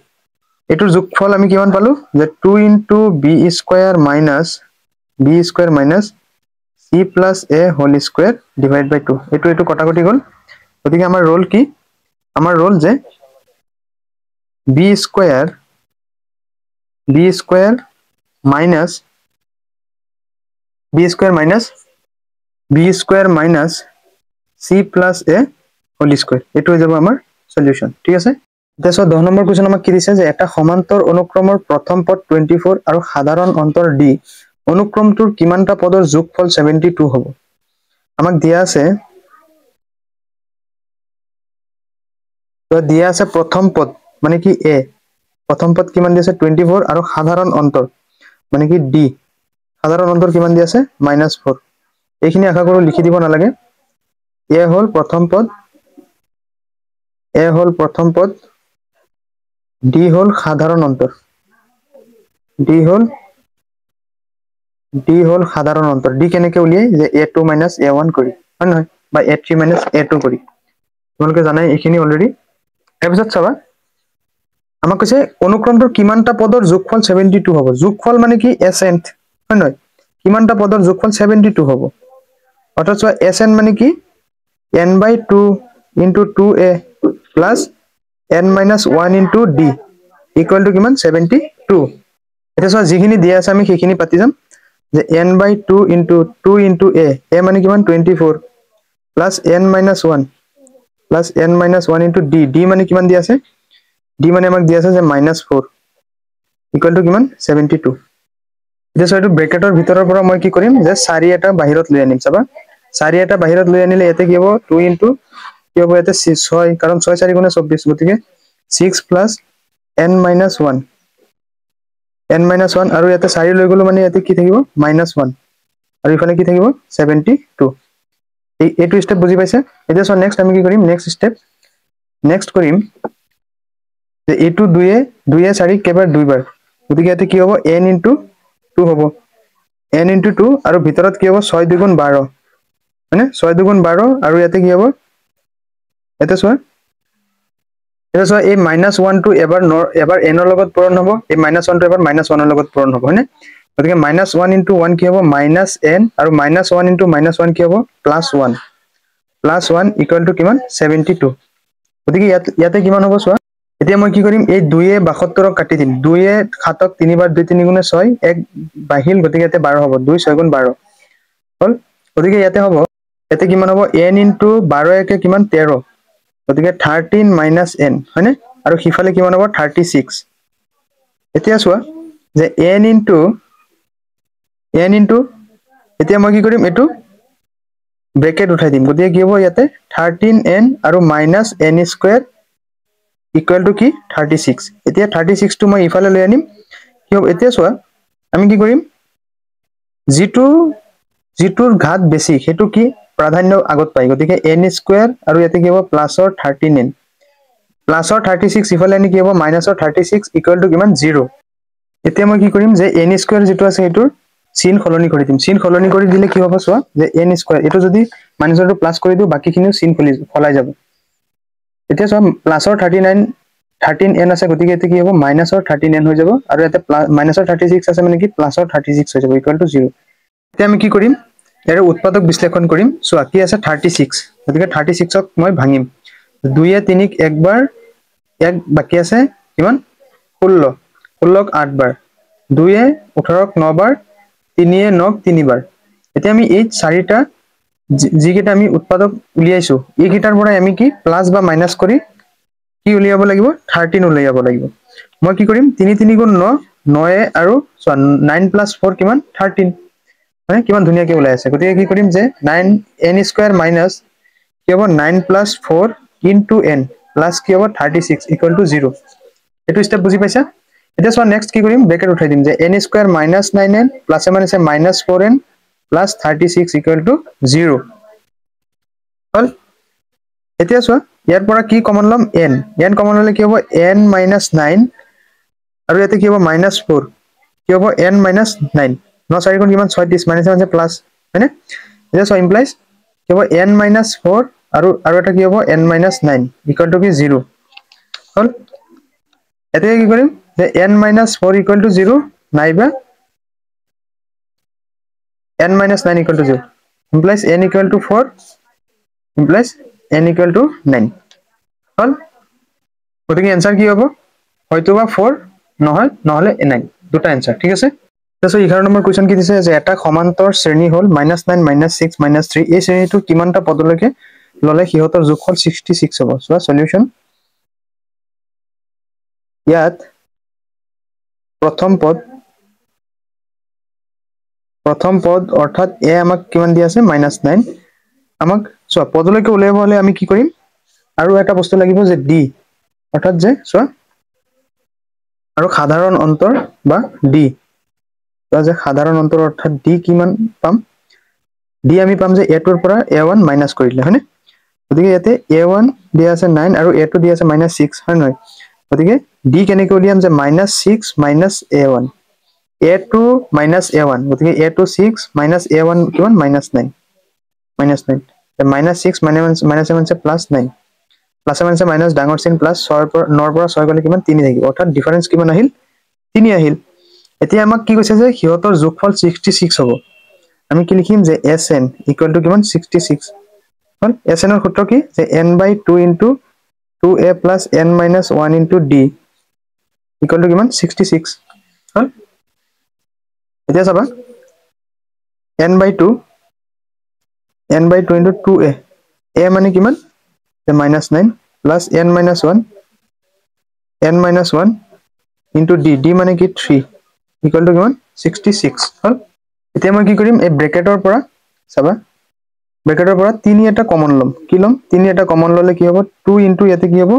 এটোৰ যোগফল আমি কিমান পালো যে 2 * b square - b square - c plus a whole square divided by 2 এটো কটাকটি গল গতিকে আমাৰ ৰোল কি আমাৰ ৰোল যে b square minus c plus a whole square এটো হৈ যাব আমাৰ সলিউশন ঠিক আছে এতিয়া 10 নম্বৰ কোৱেশ্চন আমাক কি দিছে যে এটা সমান্তৰ অনুক্ৰমৰ প্ৰথম পদ 24 আৰু সাধাৰণ অন্তৰ d অনুক্ৰমটোৰ কিমানটা পদৰ যোগফল 72 হ'ব আমাক দিয়া আছে তো দিয়া আছে প্ৰথম পদ মানে কি a প্ৰথম পদ কিমান দিছে 24 আৰু সাধাৰণ অন্তৰ মানে কি d সাধাৰণ অন্তৰ কিমান দি আছে -4 এইখিনি আশা কৰো লিখি দিব নালাগে a হল প্ৰথম পদ d হল সাধাৰণ অন্তৰ d হল সাধাৰণ অন্তৰ d কেনেকৈ উলিয়াই যে a2 a1 কৰি হয় নহয় বা a3 a2 কৰি তোমালোকে জানাই এইখিনি অলৰেডি তাৰপিছত চাবা আমাক কৈছে অনুক্ৰমটোৰ কিমানটা পদৰ যোগফল 72 হ'ব যোগফল মানে কি এসএন হয় নহয় কিমানটা পদৰ যোগফল 72 হ'ব অৰ্থাৎ চোৱা এসএন মানে কি n/2 into 2a plus n-1 into d equal to কিমান 72 এটা চোৱা যিখিনি দিয়া আছে আমি সেইখিনি পাতি যাম যে n/2 into 2 into a মানে কিমান 24 plus n-1 plus n-1 into d মানে কিমান দিয়া আছে d মানে আমাক দিয়া আছে যে -4 equal to কিমান 72 এতিয়া চোৱা এইটো ব্ৰেকেটৰ ভিতৰৰ পৰা মই কি কৰিম যে 4 এটা বাহিৰত লৈ আনিম চাবা 4 এটা বাহিৰত লৈ আনিলে এতে কি হ'ব 2 into কি হ'ব এতে 6 কাৰণ 6 4 গুণে 24 গতিকে 6 plus n-1 আৰু ইয়াতে 4 লৈ গলো মানে ইয়াতে কি থাকিব -1 আৰু ইফালে কি থাকিব 72 এইটো স্টেপ বুজি পাইছে এতিয়া সো নেক্সট আমি কি কৰিম নেক্সট কৰিম যে এইটো 2 এ 4 কেবাৰ দুইবাৰ গতিকে ইয়াতে কি হ'ব n into 2 হ'ব n into 2 আৰু ভিতৰত কি হ'ব 6 2 গুণ 12 মানে 6 2 গুণ 12 আৰু ইয়াতে কি হ'ব এটা চোৱা এই -1 টো এবাৰ n ৰ লগত পূৰণ হ'ব এই -1 টো এবাৰ -1 ৰ লগত পূৰণ হ'ব হয়নে গতিকে -1 into 1 কি হ'ব -n আৰু -1 into -1 কি হ'ব +1 equal to কিমান 72 গতিকে ইয়াতে কিমান হ'ব চোৱা এতিয়া মই কি কৰিম এই 2 এ 72 ক কাটি দিম 2 এ 7 ক 3 বাৰ 2 3 গুণে 6 1 বাহিল গতিকে ইয়াতে 12 হ'ব 2 6 গুণ 12 হল গতিকে ইয়াতে হ'ব ইয়াতে কিমান হ'ব n into 12 একে কিমান 13 গতিকে 13 minus n হয়নে আৰু হিফালে কিমান হ'ব 36 এতিয়া চোৱা যে n into এতিয়া মই কি কৰিম এটো ব্ৰেকেট উঠাই দিম গতিকে কি হ'ব ইয়াতে 13n আৰু -n স্কয়াৰ ইকুৱেল টু কি 36 এতিয়া 36 টো মই ইফালে লৈ আনিম কি হ'ব এতিয়া চোৱা আমি কি কৰিম জিটোৰ ঘাত বেছি হেতু কি প্ৰাধান্য আগত পাই গতিকে n স্কয়াৰ আৰু ইয়াতে কি হ'ব প্লাসৰ 13n প্লাসৰ 36 ইফালে আনি কি হ'ব মাইনাসৰ 36 ইকুৱেল টু কিমান 0 এতিয়া মই কি কৰিম যে n স্কয়াৰ যেটো আছে হেতুৰ চিন খলনি কৰি দিম চিন খলনি কৰি দিলে কি হ'ব চোৱা যে n স্কয়াৰ এটো যদি মাইনাসৰটো প্লাস কৰি দিও বাকিখিনিও চিন ফলাই যাব এতিয়া চোৱা প্লাসৰ 13n আছে গতিকে এতে কি হ'ব মাইনাসৰ 13n হৈ যাব আৰু এতে মাইনাসৰ 36 আছে মানে কি প্লাসৰ 36 হৈ যাব ইকুৱেল টু 0 এতিয়া আমি কি কৰিম এৰ উৎপাদক বিশ্লেষণ কৰিম চোৱা কি আছে 36 গতিকে 36 ক মই ভাঙিম 2 এ 3 ক একবাৰ এক বাকি আছে কিমান 16 16 ক 8 বাৰ 2 এ 18 ক 9 বাৰ 3 এ 9 ক 3 বাৰ এতিয়া আমি এই চাৰিটা যিকেইটা আমি উৎপাদক উলিয়াইছো এই কিটাৰ পৰা আমি কি প্লাস বা মাইনাস কৰি কি উলিয়াব লাগিব 13 উলিয়াব লাগিব মই কি কৰিম 3 3 গুণ 9 9 এ আৰু 9 plus 4 কিমান 13 মানে কিমান ধুনিয়াকে ওলাই আছে গতিকে কি কৰিম যে 9n স্কয়াৰ মাইনাস কি হ'ব 9 plus 4 into n plus কি হ'ব 36 equal to 0 এটো স্টেপ বুজি পাইছা এতিয়া চোৱা নেক্সট কি কৰিম ব্ৰেকেট উঠাই দিম যে n square minus 9n plus এ মানে minus 4n plus 36 equal to 0 হল এতিয়া চোৱা ইয়াৰ পৰা কি কমন লম n কমন হলে কি হ'ব n minus 9 আৰু ইয়াতে কি হ'ব -4 কি হ'ব n minus 9 9 4 গুণ কিমান 36 মাইনাস মানে প্লাস হয়নে এতিয়া সো ইমপ্লাইজ কি হ'ব n minus 4 আৰু এটা কি হ'ব n minus 9 ইকুৱেল টু কি 0 হল এতিয়া কি কৰিম যে n minus 4 equal to 0 নাইবা n minus 9 equal to 0 implies n equal to 4 implies n equal to 9 হল গতিকে এনসার কি হ'ব হয়তোবা 4 নহয় নহলে 9 দুটা এনসার ঠিক আছে তাছৰ 11 নম্বৰ কোৱেশ্চন কি দিছে যে এটা সমান্তৰ শ্ৰেণী হল -9 -6 -3 এই শ্ৰেণীটো কিমানটা পদলৈকে ললে হিহতৰ যোগফল 66 হ'ব সো সলিউশন ইয়াত প্ৰথম পদ অৰ্থাৎ a আমাক কিমান দি আছে -9 আমাক সো পদলৈকে উলিয়াব হলে আমি কি কৰিম আৰু এটা বস্তু লাগিব যে d অৰ্থাৎ যে সো আৰু সাধাৰণ অন্তৰ বা d যে সাধাৰণ অন্তৰ অৰ্থাৎ d কিমান পাম d আমি পাম যে a টোৰ পৰা a1 মাইনাস কৰিলে হয়নে গতিকে ইয়াতে a1 দিয়া আছে 9 আৰু a2 দিয়া আছে -6 হয় নহয় গতিকে d কেনেকৈ উলিয়াম যে -6 - a1 a2 - a1 গতিকে a2 6 - a1 কিমান -9 -6 -7 +9 প্লাস মানে মাইনাস ডাঙৰ চিন প্লাস 6 পৰা 9 পৰা 6 গলে কিমান 3 থাকিব অৰ্থাৎ ডিফাৰেন্স কিমান আহিল 3 আহিল এতিয়া আমাক কি কৈছে যে হিহতৰ যোগফল 66 হ'ব আমি কি লিখিম যে sn ইকুৱেল টু কিমান 66 হল sn এৰ সূত্ৰ কি যে n/2 * 2a + n - 1 * d equal to কিমান 66 হল এতিয়া চাবা n/2 * 2a a মানে কিমান যে -9 plus n minus 1 into d মানে কি 3 equal to কিমান 66 হল এতিয়া মই কি কৰিম এই ব্ৰেকেটৰ পৰা চাবা ব্ৰেকেটৰ পৰা 3 এটা কমন লম কি লম 3 এটা কমন ললে কি হ'ব 2 into ইয়াতে কি হ'ব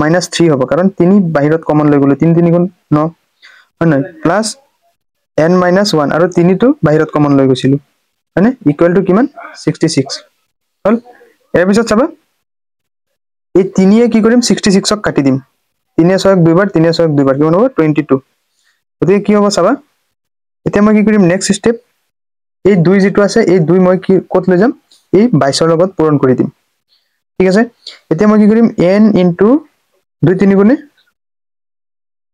-3 হ'ব কাৰণ 3 বাহিৰত কমন লৈ গলো 3 3 গুণ 9 হয় নাই প্লাস n - 1 আৰু 3 টো বাহিৰত কমন লৈ গৈছিলো হয়নে ইকুৱেল টু কিমান 66 হল এৰ পিছত চাবা এই 3 এ কি কৰিম 66 ক কাটি দিম 3 6 দুইবাৰ 3 6 দুইবাৰ কিমান হ'ব 22 গতিকে কি হ'ব চাবা এতিয়া মই কি কৰিম নেক্সট স্টেপ এই 2 যেটো আছে এই 2 মই কি কত লৈ যাম এই 22 ৰ লগত পূৰণ কৰি দিম ঠিক আছে এতিয়া মই কি কৰিম n * 2 3 গুণে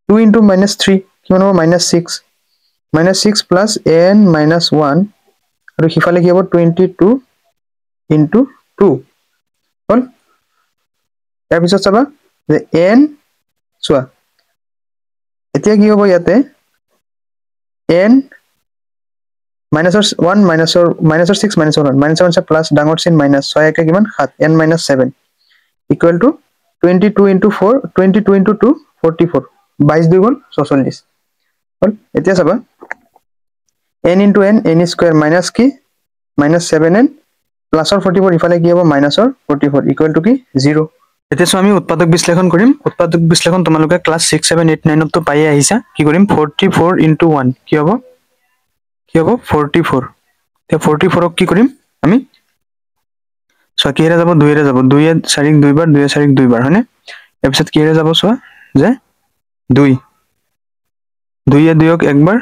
2 * -3 কিমান হ'ব -6 -6 plus n - 1 আৰু হিফালে কি হ'ব 22 * 2 হল তাৰ পিছত চাবা যে n চোৱা এতিয়া কি হ'ব ইয়াতে n -1 - -6 -1 -1 প্লাস ডাঙৰ চিন মাইনাস 6 একে কিমান 7 n - 7 ইকুৱেল টু 22 * 4 22 * 2 44 22 2 গুণ 46 হল এতিয়া চাবা n * n স্কয়ার মাইনাস কি -7n প্লাসৰ 44 ইফালে কি হ'ব মাইনাসৰ 44 ইকুৱেল টু কি 0 এতিয়া আমি উৎপাদক বিশ্লেষণ কৰিম উৎপাদক বিশ্লেষণ তোমালোকে ক্লাস 6 7 8 9 তো পাই আহিছা কি কৰিম 44 * 1 কি হ'ব 44 তে 44 ক কি কৰিম আমি সো কি হেৰে যাব 2 এৰে যাব 2 এ 4 ক দুইবাৰ 2 এ 4 ক দুইবাৰ হয়নে তাৰ পিছত কি হেৰে যাব সো যে 2 2 এ 2 ক একবাৰ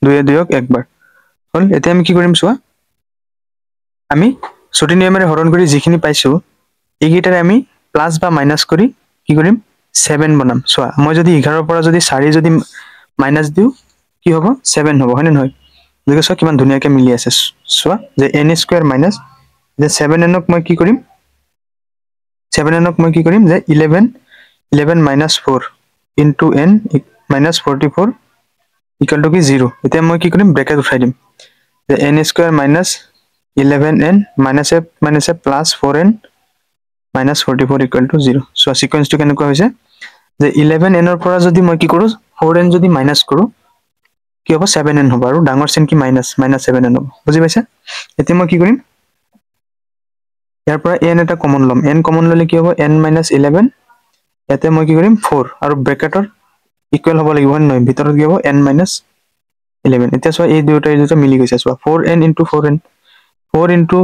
2 এ 2 ক একবাৰ হল এতিয়া আমি কি কৰিম সো আমি ছুটি নিয়মেৰে হৰণ কৰি যিখিনি পাইছো এইগিটাৰে আমি প্লাস বা মাইনাস কৰি কি কৰিম 7 বনাম সোয়া মই যদি 11 ৰ পৰা যদি 4 যদি মাইনাস দিও কি হ'ব 7 হ'ব হয়নে নহয় দেখো সো কিমান ধুনিয়াকে মিলি আছে সোয়া যে n² মাইনাস যে 7n ক মই কি কৰিম 7n ক মই কি কৰিম যে 11 minus 4 into n minus 44 equal to 0 এতিয়া মই কি কৰিম ব্ৰেকেট উঠাই দিম যে n² minus 11n minus a plus 4n minus 44 equal to 0 so sequence to কেনেকুৱা হৈছে যে 11n ৰ পৰা যদি মই কি কৰো 4n যদি মাইনাস কৰো কি হ'ব 7n হ'ব আৰু ডাঙৰ চিন কি মাইনাস 7n হ'ব বুজি পাইছা এতিয়া মই কি কৰিম ইয়াৰ পৰা n এটা কমন লম n কমন ললে কি হ'ব n minus 11 ইয়াতে মই কি কৰিম 4 আৰু ব্ৰেকেটৰ ইকুৱেল হ'ব লাগিব নহয় ভিতৰত কি হ'ব n minus 11 এতিয়া সো এই দুটা মিলি গৈছে so 4n into 4n 4 into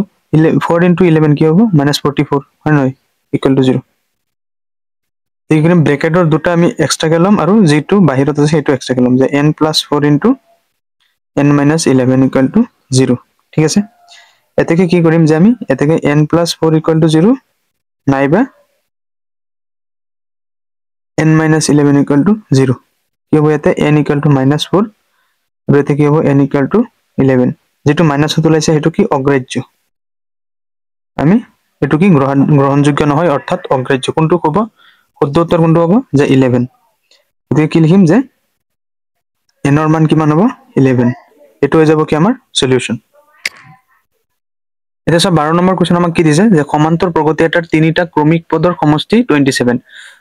11 কি হ'ব -44 হয় নহয় ইকুৱেল টু 0 এই কৰিম ব্ৰেকেটৰ দুটা আমি এক্সট্ৰা কে লম আৰু যেটো বাহিৰত আছে হেতু এক্সট্ৰা কে লম যে n + 4 into n - 11 equal to 0 ঠিক আছে এতেকে কি কৰিম যে আমি এতেকে n + 4 equal to 0 নাইবা n - 11 equal to 0 কি হ'ব এতে n equal to -4 আৰু এতে কি হ'ব n equal to 11 যেটো মাইনাস হতে লাইছে হেতু কি অগ্ৰাহ্য আমি এটু কি গ্ৰহণযোগ্য নহয় অৰ্থাৎ অগ্ৰাহ্য কোনটো কব শুদ্ধ উত্তৰ কোনটো হ'ব যে 11 গতিকে কি লিখিম যে n ৰ মান কিমান হ'ব 11 এটো হৈ যাব কি আমাৰ সলিউশন এটা সব 12 নম্বৰ কোৱেশ্চন আমাক কি দিছে যে সমান্তৰ প্ৰগতি এটাৰ তিনিটা ক্ৰমিক পদৰ সমষ্টি 27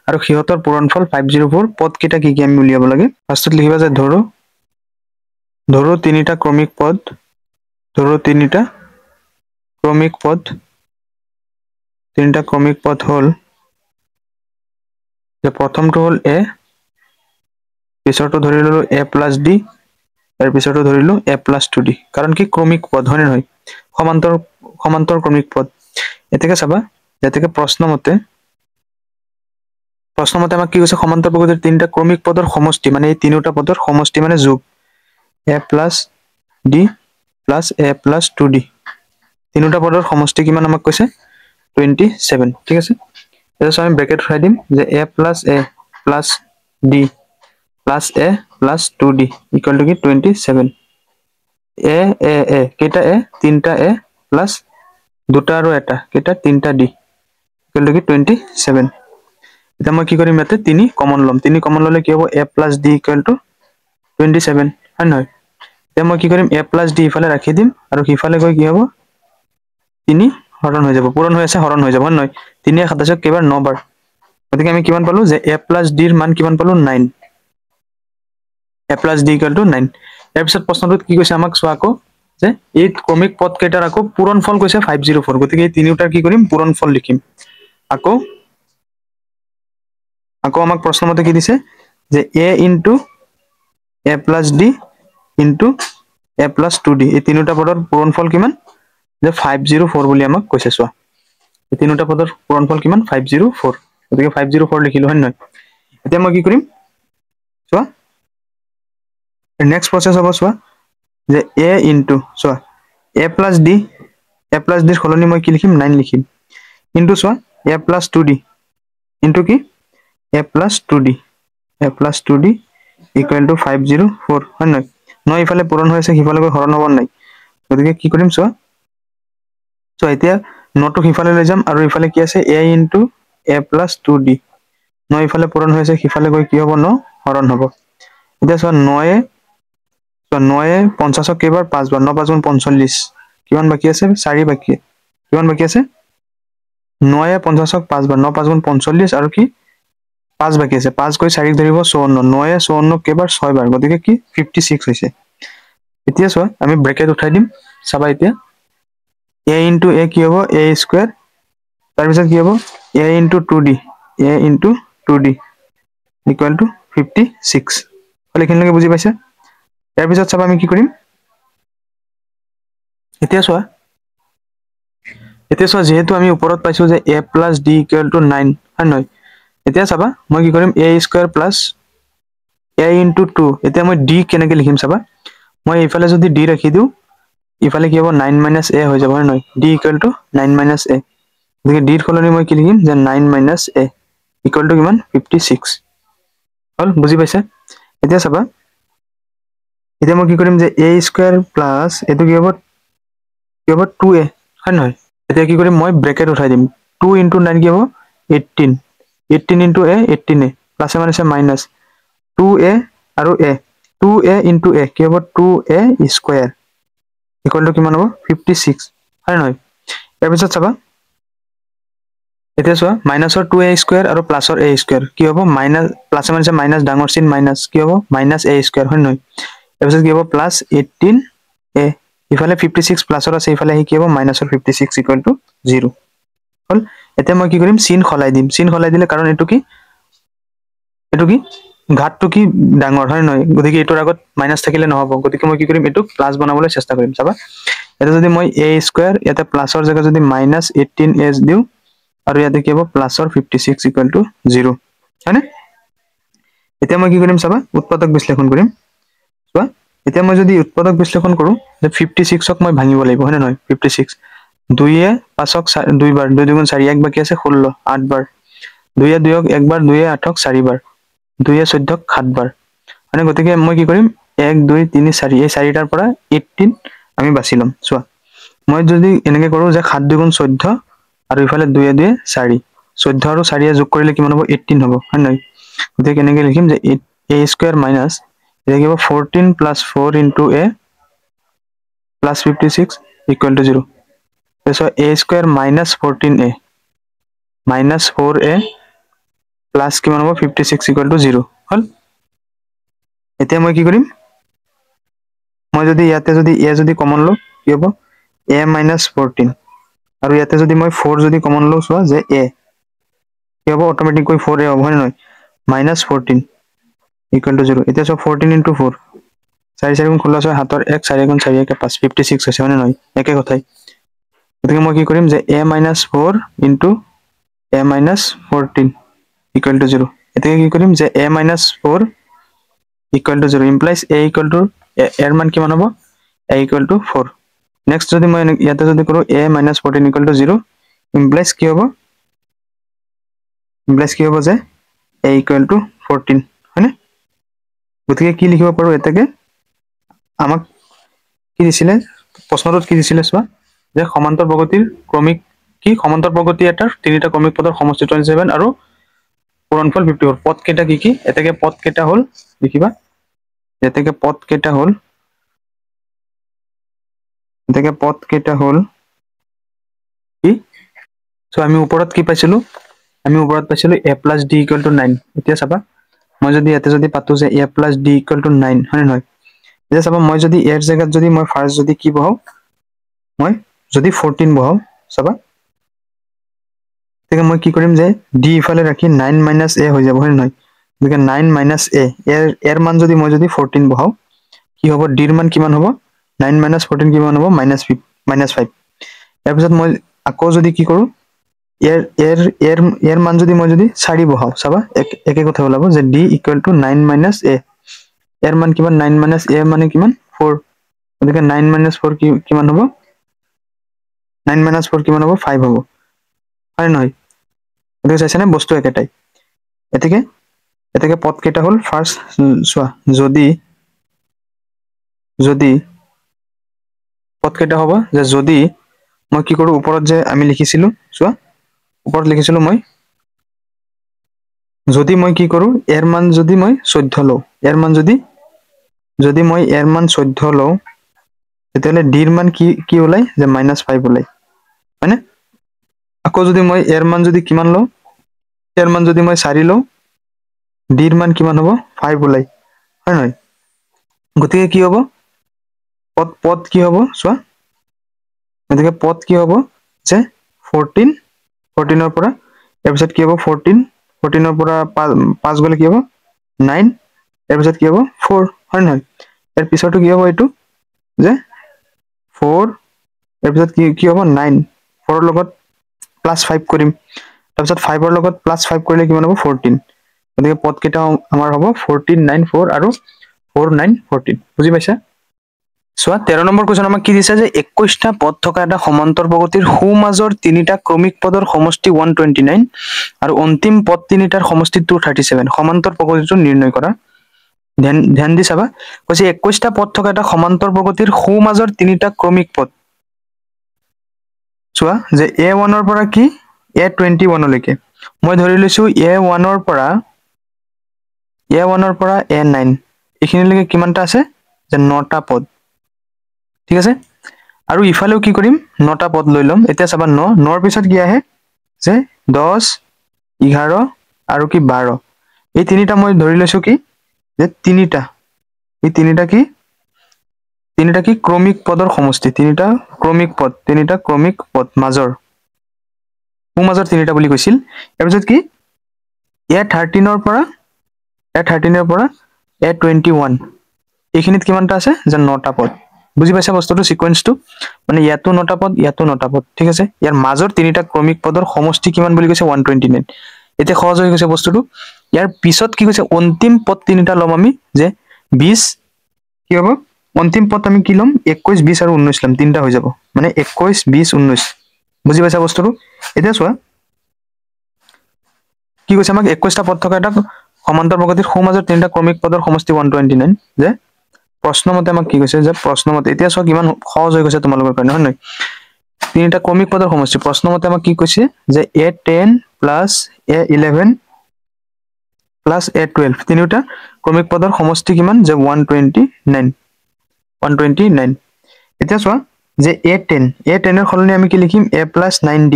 আৰু সিহঁতৰ পূৰণফল 504 পদ কেইটা কি আমি উলিয়াব লাগে ফাৰ্ষ্টত লিখিবা যে ধৰো তিনিটা ক্ৰমিক পদ হল যে প্ৰথমটো হল a পিছৰটো ধৰি ললো a plus d তাৰ পিছৰটো ধৰিলো a plus 2d কাৰণ কি ক্ৰমিক পদ হয় নহয় সমান্তৰ ক্ৰমিক পদ এতেকে চাবা যেতেকে প্ৰশ্নমতে আমাক কি কৈছে সমান্তৰ প্ৰগতিৰ তিনিটা ক্ৰমিক পদৰ সমষ্টি মানে এই তিনিটা পদৰ সমষ্টি মানে যোগ a plus d plus a plus 2d তিনিটা পদৰ সমষ্টি কিমান আমাক কৈছে 27 ঠিক আছে এতিয়া আমি ব্ৰেকেট উঠাই দিম যে a plus d plus a plus 2d equal to কি 27 a কেইটা a তিনটা a plus দুটা আৰু এটা কেইটা তিনটা d equal to কি 27 এটা মই কি কৰিম ইয়াতে 3 কমন লম 3 কমন ললে কি হ'ব a plus d equal to 27 হয় নহয় এতিয়া মই কি কৰিম a plus d ইফালে ৰাখি দিম আৰু হিফালে গৈ কি হ'ব 3 হৰণ হৈ যাব পূৰণ হৈ আছে হৰণ হৈ যাব হয় নহয় 3 27 কেবাৰ 9 বাৰ গতিকে আমি কিমান পালো যে a plus d ৰ মান কিমান পালো 9 a plus d equal to 9 ইয়াৰ পিছত প্ৰশ্নটোত কি কৈছে আমাক চোৱা আকৌ যে এই ক্ৰমিক পদ কেইটাৰ আকৌ পূৰণফল কৈছে 504 গতিকে এই তিনিটাৰ কি কৰিম পূৰণফল লিখিম আকৌ আমাক প্ৰশ্নমতে কি দিছে যে a into a plus d into a plus 2d এই তিনিটা পদৰ পূৰণফল কিমান যে 504 বুলি আমাক কৈছে চোৱা এই তিনিটা পদৰ পূৰণফল কিমান 504 গতিকে 504 লিখিলো হয় নহয় এতিয়া মই কি কৰিম চোৱা নেক্সট প্ৰসেস হ'ব চোৱা যে a into চোৱা a plus d ৰ সলনি মই কি লিখিম 9 লিখিম কিন্তু চোৱা a plus 2d into কি a plus 2d equal to 504 হয় নহয় নয় ইফালে পূৰণ হৈ আছে হিফালে গৈ হৰণ হ'ব নাই গতিকে কি কৰিম চোৱা এতিয়া নটো হিফালে লৈ যাম আৰু ইফালে কি আছে a into a plus 2d নয় ইফালে পূৰণ হৈ আছে হিফালে গৈ কি হ'ব ন হৰণ হ'ব এতিয়া চোৱা 9 50 কেইবাৰ 5 বাৰ 9 5 45 কিমান বাকি আছে 4 বাকি কিমান বাকি আছে 9 50 5 বাৰ 9 5 45 আৰু কি 5 বাকি আছে 5 কৈ 4 ধৰিব 54 9 54 কেবাৰ 6 বাৰ গতিকে কি 56 হৈছে এতিয়া চোৱা আমি ব্ৰেকেট উঠাই দিম চাবা এতিয়া a into a কি হ'ব a স্কয়াৰ তাৰ পিছত কি হ'ব a into 2d equal to 56 হল এখিনলৈকে বুজি পাইছা ইয়াৰ পিছত চাবা আমি কি কৰিম এতিয়া চোৱা যেহেতু আমি ওপৰত পাইছো যে a plus d equal to 9 হয় নহয় এতিয়া চাবা মই কি কৰিম a square plus a into 2 এতিয়া মই d কেনেকৈ লিখিম চাবা মই ইফালে যদি d ৰাখি দিও ইফালে কি হ'ব 9 minus a হৈ যাব হয় নহয় d equal to 9 minus a গতিকে d ৰ সলনি মই কি লিখিম যে 9 minus a equal to কিমান 56 হল বুজি পাইছা এতিয়া চাবা এতিয়া মই কি কৰিম যে a স্কয়াৰ প্লাস এটো কি হ'ব 2a হয় নহয় এতিয়া কি কৰিম মই ব্ৰেকেট উঠাই দিম 2 into 9 কি হ'ব 18 into a 18a প্লাস মানে মাইনাস 2a আৰু a 2a into a কি হ'ব 2a স্কয়াৰ ইকুৱেল টু কিমান হ'ব 56 হয় নহয় ইয়াৰ পিছত চাবা এতিয়া চোৱা মাইনাসৰ 2a স্কয়াৰ আৰু প্লাসৰ a স্কয়াৰ কি হ'ব মাইনাস প্লাস মানে মাইনাস ডাঙৰ চিন মাইনাস কি হ'ব মাইনাস a স্কয়াৰ হয় নহয় ইয়াৰ পিছত কি হ'ব প্লাস 18a ইফালে 56 প্লাসৰ আছে ইফালে কি হ'ব মাইনাসৰ 56 ইকুৱেল টু 0 হল এতিয়া মই কি কৰিম চিন খলাই দিলে কাৰণ এটো কি ঘাতটো কি ডাঙৰ হয় নহয় গতিকে এটোৰ আগত মাইনাস থাকিলে নহব গতিকে মই কি কৰিম এটো প্লাস বনাবলৈ চেষ্টা কৰিম চাবা এটা যদি মই a স্কয়াৰ ইয়াতে প্লাসৰ জায়গা যদি মাইনাস 18a দিও আৰু ইয়াতে কি হ'ব প্লাসৰ 56 ইকুৱেল টু 0 হয়নে এতিয়া মই কি কৰিম চাবা উৎপাদক বিশ্লেষণ কৰিম চোৱা এতিয়া মই যদি উৎপাদক বিশ্লেষণ কৰো যে 56 ক মই ভাঙিব লাগিব হয় নহয় 56 2 এ 5ক 2 বাৰ 2 দুগুণ 4 এক বাকি আছে 16 8 বাৰ 2 এ 2ক এক বাৰ 2 এ 8ক 4 বাৰ 2 এ 14ক 7 বাৰ মানে গতিকে মই কি কৰিম 1 2 3 4 এই 4টাৰ পৰা 18 আমি বাছি লম চোৱা মই যদি এনেকে কৰো যে 7 দুগুণ 14 আৰু ইফালে 2 2 4 14 আৰু 4 যোগ কৰিলে কিমান হ'ব 18 হ'ব হয় নাই গতিকে কেনেকৈ লিখিম যে a স্কয়াৰ মাইনাস এটা কিবা 14 plus 4 into a plus 56 equal to 0 so a square minus 14a minus 4a plus কিমান হ'ব 56 equal to 0 হল এতিয়া মই কি কৰিম মই যদি ইয়াতে যদি a যদি কমন লও কি হ'ব a minus 14 আৰু ইয়াতে যদি মই 4 যদি কমন লও সোৱা যে a কি হ'ব অটোমেটিকলি 4a হ'ব হয় নহয় minus 14 equal to 0 এতিয়া সব 14 into 4 4 4 গুণ 16 হাতৰ 1 4 গুণ 4 1 5 56 হৈছে মানে নহয় একে কথাই গতিকে মই কি কৰিম যে a minus 4 into a minus 14 equal to 0 এতিয়া কি কৰিম যে a minus 4 equal to 0 implies a equal to এর মান কিমান হ'ব a equal to 4 নেক্সট যদি মই ইয়াতে যদি কৰো a minus 14 equal to 0 implies কি হ'ব যে a equal to 14 হয়নে গতিকে কি লিখিব পাৰো এটাকে আমাক কি দিছিলে প্ৰশ্নটোত কি দিছিলে চোৱা যে সমান্তৰ প্ৰগতিৰ ক্ৰমিক কি সমান্তৰ প্ৰগতি এটাৰ তিনিটা ক্ৰমিক পদৰ সমষ্টি 27 আৰু পূৰণফল 54 পদ কেইটা কি এটাকে পদ কেইটা হল লিখিবা এটাকে পদ কেইটা হল কি সো আমি ওপৰত কি পাইছিলো a plus d equal to 9 এতিয়া চাবা মই যদি ইয়াতে যদি পাতো যে a plus d equal to 9 হয় নহয় এতিয়া চাবা মই যদি এর জায়গাত যদি মই ফার্স্ট যদি কি বহাও মই যদি 14 বহাও চাবা তেতিয়া মই কি কৰিম যে d ইফালে ৰাখি 9 minus a হৈ যাব হয় নহয় গতিকে 9 minus a এর মান যদি মই যদি 14 বহাও কি হ'ব d এর মান কিমান হ'ব 9 minus 14 কিমান হ'ব -5 ইয়াৰ পিছত মই আকৌ যদি কি কৰো এর মান যদি মই যদি 4 বহাও চাবা একে কথা ওলাব যে d equal to 9 minus a এর মান কিমান 9 minus a মানে কিমান 4 গতিকে 9 minus 4 কিমান হ'ব 9 minus 4 কিমান হ'ব 5 হ'ব হয় নহয় গতিকে চাইছানে বস্তু একেটাই এটাকে পদ কেইটা হল ফার্স্ট সোয়া যদি পদ কেইটা হ'ব যে যদি মই কি কৰো ওপৰত যে আমি লিখিছিলো সোয়া ওপৰত লিখিছিলো মই যদি মই কি কৰো এর মান যদি মই 14 লও এর মান যদি মই এর মান 14 লও তেতিয়ালে d এর মান কি ওলাই যে -5 ওলাই মানে আকৌ যদি মই এর মান যদি কিমান লও এর মান যদি মই 4 লও d এর মান কিমান হ'ব 5 ওলাই হয় নহয় গতিকে কি হ'ব পদ কি হ'ব সোয়া গতিকে পদ কি হ'ব যে 14 এৰ পৰা এৰ পিছত কি হ'ব 14 এৰ পৰা 5 গলে কি হ'ব 9 এর পিছত কি হ'ব 4 হয় নহয় এর পিছতো কি হ'ব এটো যে 4 এর পিছত কি হ'ব 9 4 লগত +5 কৰিম তাৰ পিছত 5 ৰ লগত +5 কৰিলে কিমান হ'ব 14 গতিকে পদ কেইটা আমাৰ হ'ব 14 9 4 আৰু 4 9 14 বুজি পাইছা সোয়া 13 নম্বৰ কোৱেশ্চন আমাক কি দিছে যে 21টা পদ থকা এটা সমান্তৰ প্ৰগতিৰ সোঁমাজৰ তিনিটা ক্ৰমিক পদৰ সমষ্টি 129 আৰু অন্তিম পদ তিনিটাৰ সমষ্টি 237 সমান্তৰ প্ৰগতিটো নিৰ্ণয় কৰা ধ্যান দি চাবা কৈছে 21টা পদ থকা এটা সমান্তৰ প্ৰগতিৰ সোঁমাজৰ তিনিটা ক্ৰমিক পদ সোয়া যে a1 ৰ পৰা কি a21 লৈকে মই ধৰি লৈছো a1 ৰ পৰা a9 এইখিনিলৈকে কিমানটা আছে যে 9টা পদ ঠিক আছে আৰু ইফালেও কি কৰিম 9টা পদ লৈ লম এতিয়া চাবা 9 ৰ পিছত কি আহে যে 10 11 আৰু কি 12 এই তিনিটা মই ধৰি লৈছো কি যে তিনিটা এই তিনিটা কি ক্ৰমিক পদৰ সমষ্টি তিনিটা ক্ৰমিক পদ মাজৰ তিনিটা বুলি কৈছিল ইয়াৰ পিছত কি a13 ৰ পৰা a21 এইখিনিত কিমানটা আছে যে 9টা পদ বুজি পাইছা বস্তুটো সিকোয়েন্সটো মানে ইয়াতো 9টা পদ ঠিক আছে ইয়াৰ মাজৰ তিনিটা ক্ৰমিক পদৰ সমষ্টি কিমান বুলি কৈছে 129 এতিয়া সহজ হৈ গৈছে বস্তুটো ইয়াৰ পিছত কি কৈছে অন্তিম পদ তিনিটা লম আমি যে 20 কি হ'ব অন্তিম পদ আমি কি লম 21 20 আৰু 19 লম তিনটা হৈ যাব মানে 21 20 19 বুজি পাইছা বস্তুটো এতিয়া চোৱা কি কৈছে আমাক 21টা পদ থকা এটা সমান্তৰ প্ৰগতিৰ সোঁমাজৰ তিনিটা ক্ৰমিক পদৰ সমষ্টি 129 যে প্ৰশ্নমতে আমাক কি কৈছে যে প্ৰশ্নমতে এতিয়া চোৱা কিমান সহজ হৈ গৈছে তোমালোকৰ কাৰণে হয় নহয় তিনিটা ক্ৰমিক পদৰ সমষ্টি প্ৰশ্নমতে আমাক কি কৈছে যে a10 plus a11 plus a12 তিনিটা ক্ৰমিক পদৰ সমষ্টি কিমান যে 129 এতিয়া চোৱা যে a10 এৰ খলনি আমি কি লিখিম a plus 9d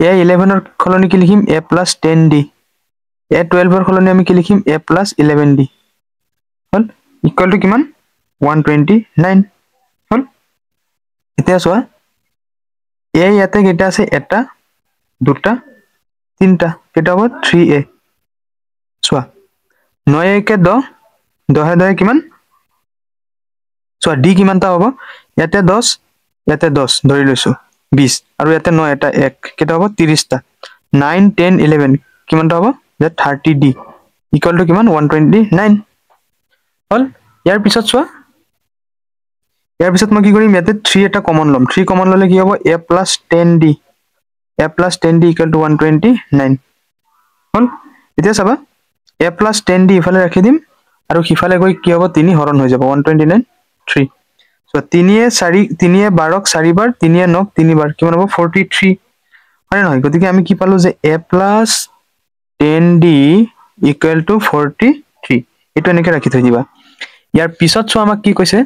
a11 এর খলনি কি লিখিম a plus 10d a12 এর খলনি আমি কি লিখিম a plus 11d hall equal to কিমান 129 হল এতিয়া চোৱা a ইয়াতে কেটা আছে এটা দুটা তিনটা কেটা হ'ব 3a চোৱা 9 কে 10 10 10 কিমান চোৱা d কিমানটা হ'ব ইয়াতে 10 ইয়াতে 10 ধৰি লৈছো 20 আৰু ইয়াতে 9 এটা 1 কেটা হ'ব 30 টা 9 10 11 কিমানটা হ'ব যে 30d ইকুয়াল টু কিমান 129 হল ইয়াৰ পিছত চোৱা ইয়াৰ পিছত মই কি কৰিম ইয়াতে 3 এটা কমন লম 3 কমন ললে কি হ'ব a plus 10d equal to 129 হল এতিয়া চাবা a plus 10d ইফালে ৰাখি দিম আৰু হিফালে গৈ কি হ'ব 3 হৰণ হৈ যাব 129 3 সো 3 এ 4 3 এ 12 4 বাৰ 3 এ 9 3 বাৰ কিমান হ'ব 43 হয় নহয় গতিকে আমি কি পালো যে a plus 10d equal to 43 এটো এনেকে ৰাখি থৈ দিবা ইয়াৰ পিছত চোৱা আমাক কি কৈছে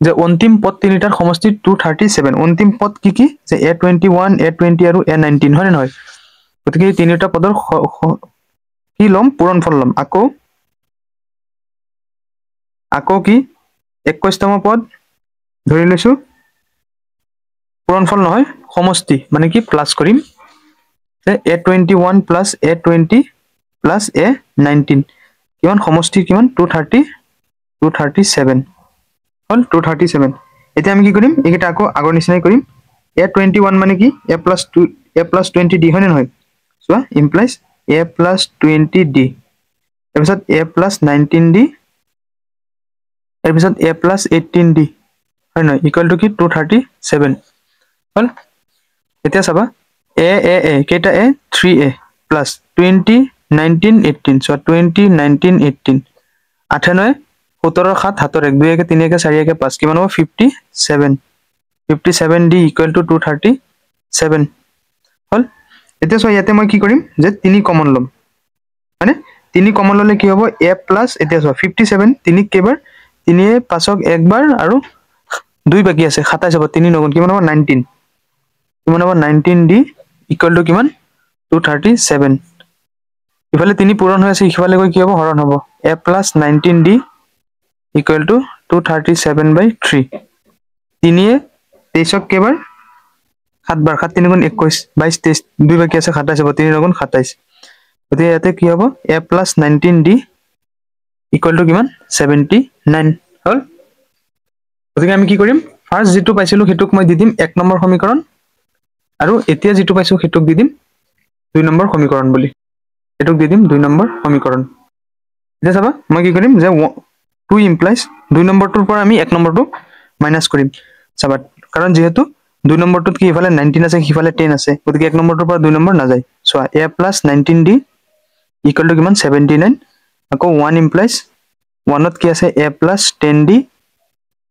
যে অন্তিম পদ তিনিটাৰ সমষ্টি 237 অন্তিম পদ কি কি যে a21 a20 আৰু a19 হয় নহয় গতিকে এই তিনিটা পদৰ কি লম পূৰণফল লম আকৌ কি 21তম পদ ধৰি লৈছো পূৰণফল নহয় সমষ্টি মানে কি প্লাস কৰিম যে a21 plus a20 plus a19 কিমান সমষ্টি কিমান 237 হল 237 এতিয়া আমি কি কৰিম এইটা আকৌ আগৰ নিচিনাই কৰিম a21 মানে কি a plus 20d হয় নহয় সোৱা implies a plus 20d তাৰপিছত a plus 19d তাৰপিছত a plus 18d হয় নহয় ইকুৱেল টু কি 237 হল এতিয়া চাবা a কেটা a 3a plus 20 19 18 so 20 19 18 98 17 7 হাতৰ 1 2 3 4 5 কিমান হ'ব 57d equal to 237 হল এতিয়া সো ইয়াতে মই কি কৰিম যে 3 কমন লম মানে 3 কমন ললে কি হ'ব a plus এতিয়া সো 57 3 কেবাৰ 3 এ 5ক একবাৰ আৰু 2 বাকি আছে 27 হ'ব 3 নগুণ কিমান হ'ব 19 কিমান হ'ব 19d equal to কিমান 237 ইফালে 3 পূৰণ হৈ আছে ইফালে গৈ কি হ'ব হৰণ হ'ব a plus 19d equal to 237/3 3 এ 23ক কেবাৰ 7 বাৰ 7 3 গুণ 21 22 23 2 বাকি আছে 27 হ'ব 3 গুণ 27 গতি ইয়াতে কি হ'ব a plus 19d equal to কিমান 79 হল গতিকে আমি কি কৰিম ফাৰ্স্ট যেটো পাইছিলো হেতুক মই দি দিম 1 নম্বৰ সমীকৰণ আৰু এতিয়া যেটো পাইছো হেতুক দি দিম 2 নম্বৰ সমীকৰণ বুলি হেতুক দি দিম 2 নম্বৰ সমীকৰণ এতিয়া চাবা মই কি কৰিম যে 2 implies 2 নম্বৰটোৰ পৰা আমি 1 নম্বৰটো মাইনাস কৰিম চাবা কাৰণ যেহেতু 2 নম্বৰটোত কি ইফালে 19 আছে হিফালে 10 আছে গতিকে 1 নম্বৰটোৰ পৰা 2 নম্বৰ না যায় so a plus 19d equal to কিমান 79 আকৌ 1 implies 1ত কি আছে a plus 10d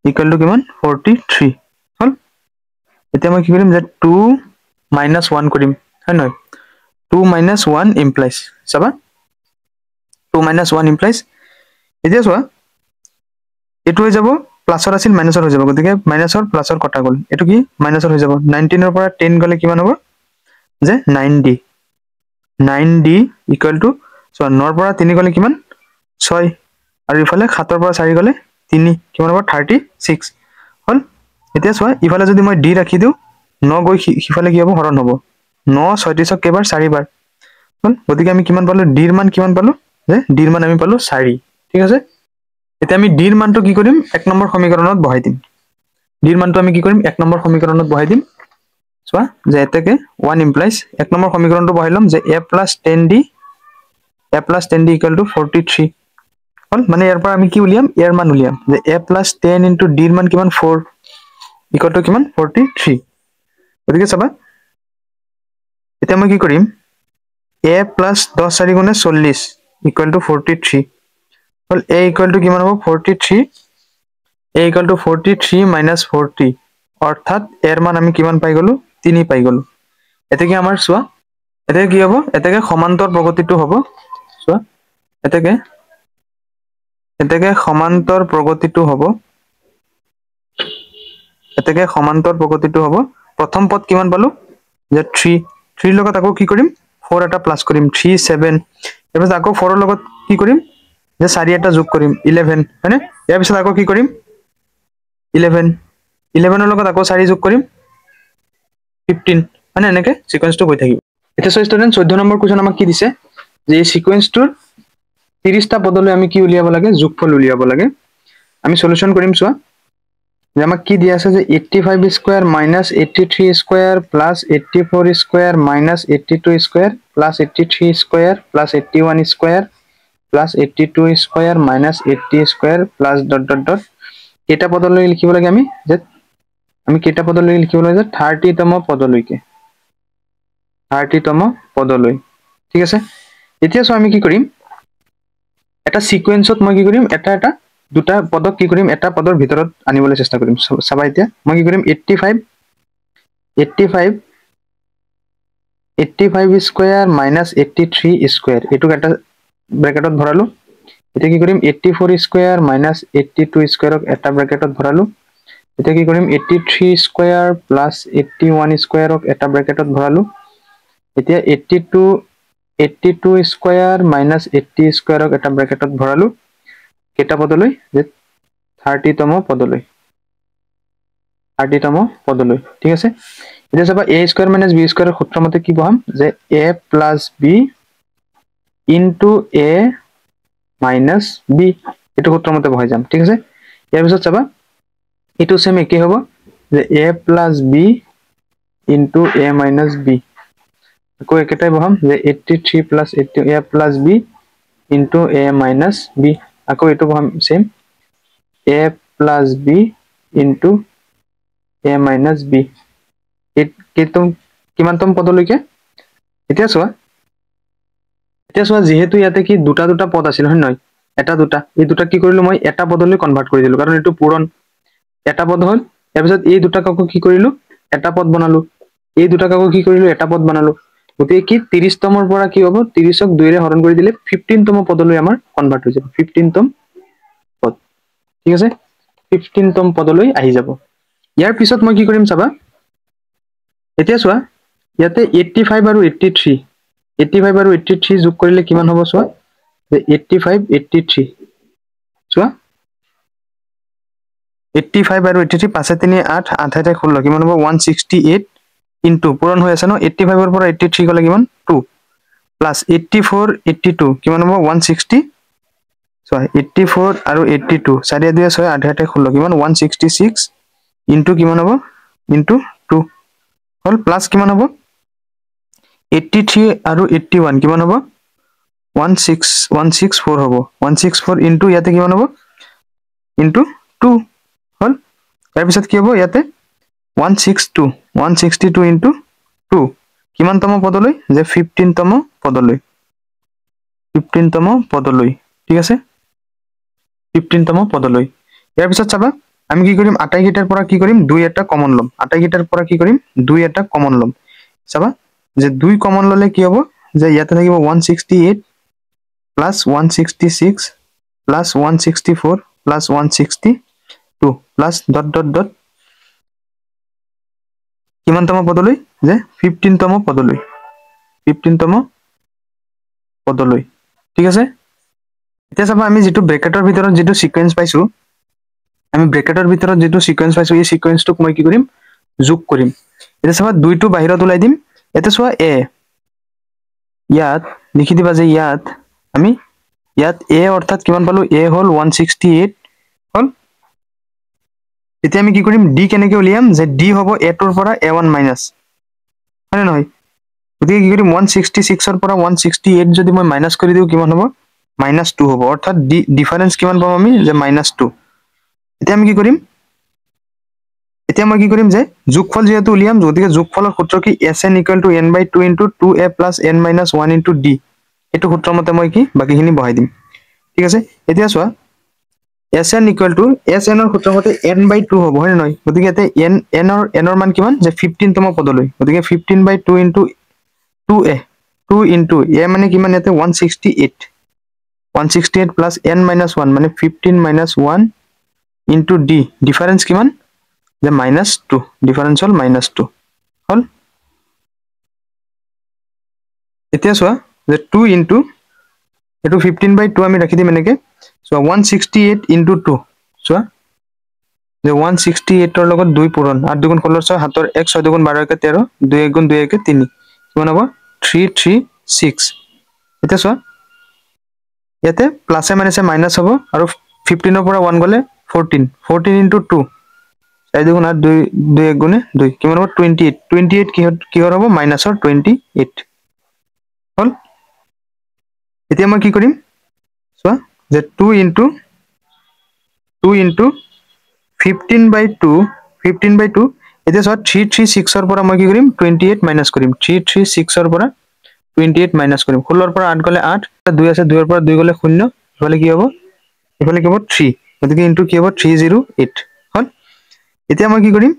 equal to কিমান 43 হল এতিয়া মই কি কৰিম যে 2 minus 1 কৰিম হয় নহয় 2 minus 1 implies চাবা 2 minus 1 implies এতিয়া চোৱা এটো হৈ যাব প্লাসৰ আছিল মাইনাসৰ হৈ যাব গতিকে মাইনাসৰ প্লাসৰ কটা গল এটো কি মাইনাসৰ হৈ যাব 19 ৰ পৰা 10 গলে কিমান হ'ব যে 9d equal to so 9 ৰ পৰা 3 গলে কিমান 6 আৰু ইফালে 7 ৰ পৰা 4 গলে 3 কিমান হ'ব 36 হল এতিয়া চোৱা ইফালে যদি মই d ৰাখি দিও 9 গৈ ইফালে কি হ'ব হৰণ হ'ব 9 36ক কেবাৰ 4 বাৰ হল গতিকে আমি কিমান পালো d ৰ মান কিমান পালো যে d ৰ মান আমি পালো 4 ঠিক আছে এতিয়া আমি d ৰ মানটো কি কৰিম 1 নম্বৰ সমীকৰণত বহাই দিম d ৰ মানটো আমি কি কৰিম 1 নম্বৰ সমীকৰণত বহাই দিম চোৱা যে এতেকে 1 implies 1 নম্বৰ সমীকৰণটো বহাইলম যে a plus 10d equal to 43 হল মানে ইয়াৰ পৰা আমি কি উলিয়াম ইয়াৰ মান উলিয়াম যে a plus 10 into d ৰ মান কিমান 4 equal to কিমান 43 গতিকে চাবা এতিয়া মই কি কৰিম a plus 10 4 গুণে 40 equal to 43 well a equal to কিমান হ'ব 43 a equal to 43 minus 40 অৰ্থাৎ এৰ মান আমি কিমান পাই গলো 3 পাই গলো এতেকে আমাৰ চোৱা এতেকে কি হ'ব এতেকে সমান্তৰ প্ৰগতিটো হ'ব চোৱা এতেকে সমান্তৰ প্ৰগতিটো হ'ব প্ৰথম পদ কিমান পালো যে 3 লগত আকৌ কি কৰিম 4 এটা প্লাস কৰিম 3 7 এবাৰ আকৌ 4 ৰ লগত কি কৰিম যে 4 এটা যোগ কৰিম 11 হয়নে ইয়াৰ পিছত আকৌ কি কৰিম 11 11 ৰ লগত আকৌ 4 যোগ কৰিম 15 মানে এনেকে সিকোয়েন্সটো হৈ থাকিব এটা সো স্টুডেন্ট 14 নম্বৰ কোৱেশ্চন আমাক কি দিছে যে এই সিকোয়েন্সটোৰ 30 টা পদলৈ আমি কি উলিয়াব লাগে যোগফল উলিয়াব লাগে আমি সলিউশন কৰিম চোৱা যে আমাক কি দিয়া আছে যে 85 square minus 83 square plus 84 square minus 82 square plus 83 square plus 81 square plus 82 square minus 80 square plus dot dot dot এটা পদলৈ লিখিব লাগে আমি কেটা পদলৈ লিখিব লাগে 30 তম পদলৈকে 30 তম পদলৈ ঠিক আছে এতিয়া সো আমি কি কৰিম এটা সিকোয়েন্সত মই কি কৰিম এটা দুটা পদক কি কৰিম এটা পদৰ ভিতৰত আনিবলৈ চেষ্টা কৰিম চাবা এতিয়া মই কি কৰিম 85 স্কয়াৰ মাইনাস 83 স্কয়াৰ এটুক এটা ব্ৰ্যাকেটত ভৰালো এতিয়া কি কৰিম 84 স্কয়াৰ মাইনাস 82 স্কয়াৰক এটা ব্ৰ্যাকেটত ভৰালো এতিয়া কি কৰিম 83 স্কয়াৰ প্লাস 81 স্কয়াৰক এটা ব্ৰ্যাকেটত ভৰালো এতিয়া 82 স্কয়াৰ মাইনাস 80 স্কয়াৰক এটা ব্ৰ্যাকেটত ভৰালো কেটা পদলৈ যে 30 তম পদলৈ ঠিক আছে এতিয়া চাবা a স্কয়ার মাইনাস b স্কয়ারের সূত্র মতে কি বহাম যে a plus b into a minus b এটো সূত্র মতে বহাই যাম ঠিক আছে ইয়াৰ পিছত চাবা এটো সেম একে হ'ব যে a plus b into a minus b আকৌ একেটাই বহাম যে 83 plus 80 a plus b into a minus b আকৌ এটো বহাম same a plus b into a minus b কিমানতম পদলৈকে এতিয়া চোৱা যেহেতু ইয়াতে কি দুটা পদ আছিল হয় নহয় এটা দুটা এই দুটা কি কৰিলো মই এটা পদলৈ কনভাৰ্ট কৰি দিলো কাৰণ এটো পূৰণ এটা পদ হল ইয়াৰ পিছত এই দুটা কাকো কি কৰিলো এটা পদ বনালো এই দুটা কাকো কি কৰিলো এটা পদ বনালো গতিকে কি 30 তমৰ পৰা কি হ'ব 30ক 2 ৰে হৰণ কৰি দিলে 15 তম পদলৈ আমাৰ কনভাৰ্ট হৈ যাব 15 তম পদ ঠিক আছে 15 তম পদলৈ আহি যাব ইয়াৰ পিছত মই কি কৰিম চাবা এতিয়া চোৱা ইয়াতে 85 আৰু 83 যোগ কৰিলে কিমান হ'ব চোৱা যে 85 চোৱা 85 আৰু 83 5 3 8 8 8 16 কিমান হ'ব 168 ইনটু পূৰণ হৈ আছে ন 85 ৰ পৰা 83 গলে কিমান 2 প্লাস 84 82 কিমান হ'ব 160 So 84 আৰু 82 চাৰিয়া দুয়া 6 8 8 16 কিমান 166 ইনটু কিমান হ'ব ইনটু 2 হল প্লাস কিমান হ'ব 83 আৰু 81 কিমান হ'ব 164 হ'ব 164 ইনটু ইয়াতে কিমান হ'ব ইনটু 2 হল তাৰ পিছত কি হ'ব ইয়াতে 162 ইনটু 2 কিমান তম পদলৈ যে 15 তম পদলৈ ঠিক আছে 15 তম পদলৈ ইয়াৰ পিছত চাবা আমি কি কৰিম আটাই গিটাৰ পৰা কি কৰিম 2 এটা কমন লম আটাই গিটাৰ পৰা কি কৰিম 2 এটা কমন লম চাবা যে 2 কমন ললে কি হ'ব যে ইয়াতে থাকিব 168 plus 166 plus 164 plus 162 plus dot dot dot কিমান তম পদলৈ যে 15 তম পদলৈ ঠিক আছে এতিয়া চাবা আমি যেটো ব্ৰ্যাকেটৰ ভিতৰত যেটো সিকোয়েন্স পাইছো আমি ব্ৰ্যাকেটৰ ভিতৰত যেটো সিকোয়েন্স পাইছো এই সিকোয়েন্সটোক মই কি কৰিম যোগ কৰিম এটা চাবা দুইটো বাহিৰত উলাই দিম এটা চোৱা a ইয়াত লিখি দিবা যে ইয়াত আমি ইয়াত a অৰ্থাৎ কিমান পালো a হল 168 হল এতিয়া আমি কি কৰিম d কেনেকে উলিয়াম যে d হ'ব a টোৰ পৰা a1 মাইনাস হয় নহয় গতিকে কি কৰিম 166 ৰ পৰা 168 যদি মই মাইনাস কৰি দিও কিমান হ'ব -2 হ'ব অৰ্থাৎ ডিফাৰেন্স কিমান পাম আমি যে -2 এতিয়া আমি কি কৰিম এতিয়া মই কি কৰিম যে যোগফল যেহেতু উলিয়াম গতিকে যোগফলৰ সূত্ৰ কি sn = n/2 * 2a + n - 1 * d এটো সূত্ৰ মতে মই কি বাকিখিনি বহাই দিম ঠিক আছে এতিয়া চোৱা Sn equal to Sn or সূত্ৰ মতে n by 2 হ'ব হয় নহয় গতিকে এতে n or মান কিমান যে 15 তম পদলৈ গতিকে 15 by 2 into 2a 2 into a মানে কিমান এতে 168 plus n minus 1 মানে 15 minus 1 into d ডিফারেন্স কিমান যে -2 ডিফারেন্স হল -2 হল এতিয়া সোয়া যে 2 into এটো 15 by 2 আমি ৰাখি দিম এনেকে সো 168 into 2 সোয়া যে 168 ৰ লগত 2 পূৰণ 8 দুগুণ 16 6 হাতৰ 1 6 দুগুণ 12 কে 13 2 1 গুণ 2 1 3 কিমান হ'ব 336 এতিয়া সোয়া ইয়াতে প্লাসে মাইনাসে মাইনাস হ'ব আৰু 15 ৰ পৰা 1 গলে 14 14 into 2 4 দুগুণ 8 2 2 1 গুণে 2 কিমান হ'ব 28 28 কি হ'ব মাইনাসৰ 28 হল এতিয়া মই কি কৰিম সোয়া যে 2 into 15 by 2 15 by 2 এতিয়া সোয়া 336 ৰ পৰা মই কি কৰিম 28 মাইনাস কৰিম 336 ৰ পৰা 28 মাইনাস কৰিম 16 ৰ পৰা 8 গলে 8 2 আছে 2 ৰ পৰা 2 গলে 0 ইফালে কি হ'ব ইফালে কি হ'ব 3 গতিকে ইনটু কি হ'ব 308 হল এতিয়া মই কি কৰিম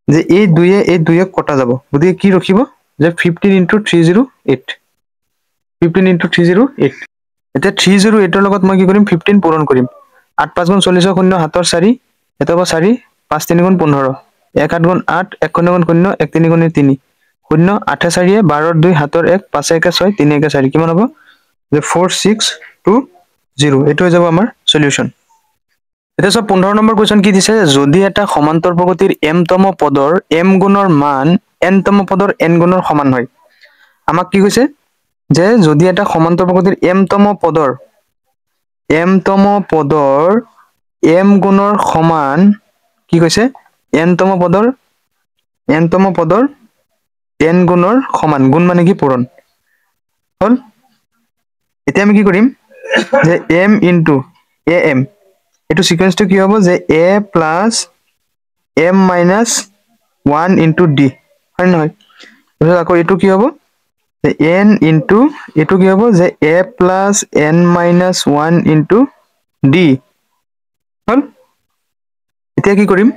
যে এই 2 এ কটা যাব গতিকে কি ৰখিব যে 15 into 308 15 into 308 এটা 308 ৰ লগত মই কি কৰিম 15 পূৰণ কৰিম 8 5 গুণ 40 0 হাতৰ 4 এটা হ'ব 4 5 3 গুণ 15 1 8 গুণ 8 1 0 গুণ 0 1 3 গুণ 3 0 8 4 12 2 হাতৰ 1 5 1 6 3 1 4 কিমান হ'ব যে 4620 এটো হৈ যাব আমাৰ সলিউশন এটা সব 15 নম্বৰ কোৱেশ্চন কি দিছে যদি এটা সমান্তৰ প্ৰগতিৰ m তম পদৰ m গুণৰ মান n তম পদৰ n গুণৰ সমান হয় আমাক কি কৈছে যে যদি এটা সমান্তৰ প্ৰগতিৰ m তম পদৰ m গুণৰ সমান কি কৈছে n তম পদৰ n গুণৰ সমান গুণ মানে কি পূৰণ হল এতিয়া আমি কি কৰিম যে m into am এটো সিকোয়েন্সটো কি হ'ব যে a plus m minus 1 into d হয় নহয় এটো আকৌ এটো কি হ'ব যে n into এটো কি হ'ব যে a plus n minus 1 into d হল এতিয়া কি কৰিম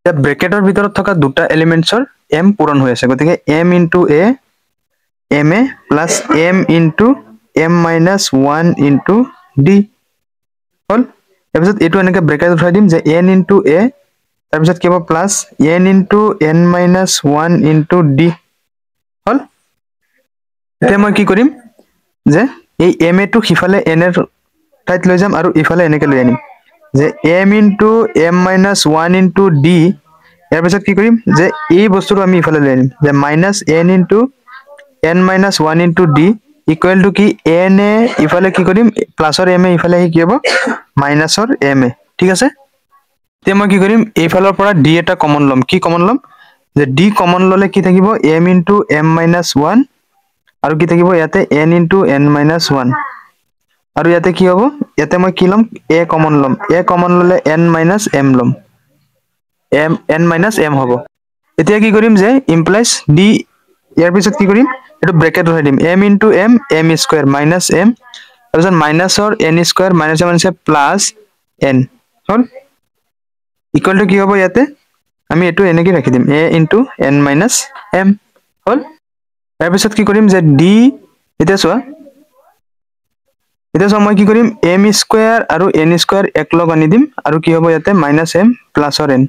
এটা ব্ৰেকেটৰ ভিতৰত থকা দুটা এলিমেন্টছৰ m পূৰণ হৈ আছে গতিকে m into a ma plus m into m minus 1 into d হল তাৰপিছত এটো এনেকে ব্ৰেকেট উঠাই দিম যে n into a তাৰপিছত কি হ'ব plus n into n minus 1 into d হল এতিয়া মই কি কৰিম যে এই ma টো হিফালে n এৰ ঠাইত লৈ যাম আৰু ইফালে এনেকে লৈ আনিম যে m into m minus 1 into d ইয়াৰ পিছত কি কৰিম যে এই বস্তুটো আমি ইফালে লৈ আনিম যে minus n into n minus 1 into d equal to কি n a ইফালে কি কৰিম প্লাসৰ m a ইফালে কি হ'ব মাইনাসৰ m a ঠিক আছে এতিয়া মই কি কৰিম এইফালৰ পৰা d এটা কমন লম কি কমন লম যে d কমন ললে কি থাকিব m into m minus 1 আৰু কি থাকিব ইয়াতে n into n minus 1 আৰু ইয়াতে কি হ'ব ইয়াতে মই কি লম a কমন ললে n minus m লম n minus m হ'ব এতিয়া কি কৰিম যে ইমপ্লাইজ d ইয়াৰ পিছত কি কৰিম এটো ব্ৰেকেট উঠাই দিম m into m m square minus m তাৰপিছত মাইনাসৰ n square minus m আছে plus n hall equal to কি হ'ব ইয়াতে আমি এটো এনেকৈ ৰাখি দিম a into n minus m হল তাৰ পিছত কি কৰিম যে d এটা চোৱা মই কি কৰিম m square আৰু n square এক লগ আনি দিম আৰু কি হ'ব ইয়াতে minus m plus n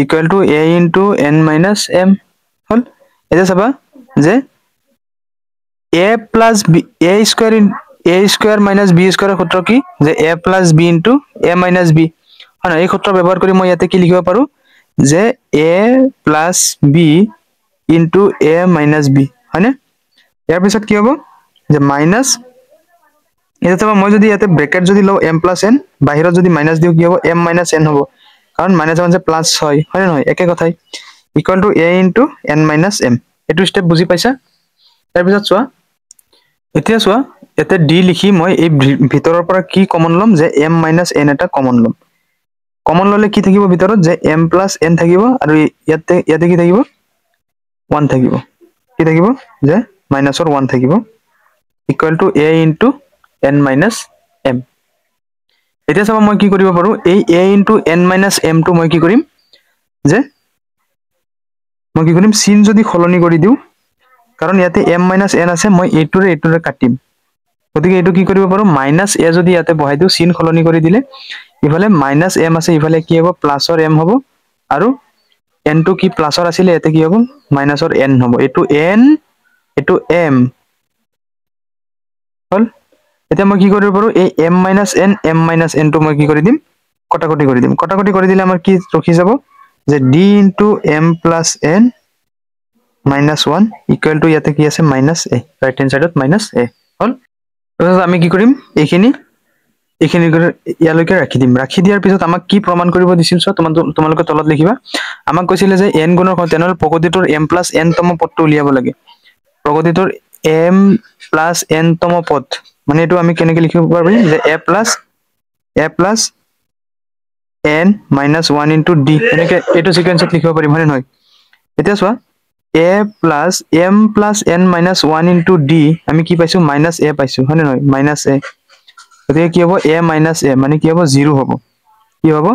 equal to a into n minus m হল এটা চাবা যে a plus b a square minus b square সূত্ৰ কি যে a plus b into a minus b হয় এই সূত্ৰ ব্যৱহাৰ কৰি মই ইয়াতে কি লিখিব পাৰো যে a plus b into a minus b হয়নে ইয়াৰ পিছত কি হ'ব যে মাইনাস এটা চাবা মই যদি ইয়াতে ব্ৰেকেট যদি লও m plus n বাহিৰত যদি মাইনাস দিও কি হ'ব m minus n হ'ব কাৰণ মাইনাস মানে প্লাস হয় হয় নহয় একে কথাই equal to a into n minus m এটো স্টেপ বুজি পাইছা তাৰ পিছত চোৱা এতিয়া চোৱা এতে d লিখি মই এই ভিতৰৰ পৰা কি কমন লম যে m minus n এটা কমন লম কমন ললে কি থাকিব ভিতৰত যে m plus n থাকিব আৰু ইয়াতে কি থাকিব 1 থাকিব কি থাকিব যে মাইনাসৰ 1 থাকিব equal to a into n minus m এতিয়া চাবা মই কি কৰিব পাৰো এই a * n - m টো মই কি কৰিম যে মই কি কৰিম চিন যদি খলনি কৰি দিও কাৰণ ইয়াতে m - n আছে মই এইটোৰে কাটিম গতিকে এইটো কি কৰিব পাৰো -a যদি ইয়াতে বহাই দিও চিন খলনি কৰি দিলে ইফালে -m আছে ইফালে কি হ'ব প্লাসৰ m হ'ব আৰু n টো কি প্লাসৰ আছিল ইয়াতে কি হ'ব মাইনাসৰ n হ'ব এটো n এটো m হল এতিয়া মই কি কৰিব পাৰো এই m - n টো মই কি কৰি দিম কটাকটি কৰি দিম কটাকটি কৰি দিলে আমাৰ কি ৰখি যাব যে d * m + n - 1 = ইয়াতে কি আছে -a ৰাইট হ্যান্ড সাইডত -a হল তাৰপিছত আমি কি কৰিম এইখিনি ইয়ালৈকে ৰাখি দিম ৰাখি দিয়াৰ পিছত আমাক কি প্ৰমাণ কৰিব দিছিল সো তোমালোকে তলত লিখিবা আমাক কৈছিলে যে n গুণৰ তেনেহলে প্ৰগতিটোৰ m + n তম পদটো উলিয়াব লাগে প্ৰগতিটোৰ m + n তম পদ মানে এটো আমি কেনেকৈ লিখিব পাৰিম যে a + n - 1 * d এনেকৈ এটো সিকোয়েন্সত লিখিব পাৰিম হয় নহয় এতিয়া চোৱা a + m + n - 1 * d আমি কি পাইছো -a পাইছো হয় নহয় -a গতিকে কি হ'ব a - a মানে কি হ'ব 0 হ'ব কি হ'ব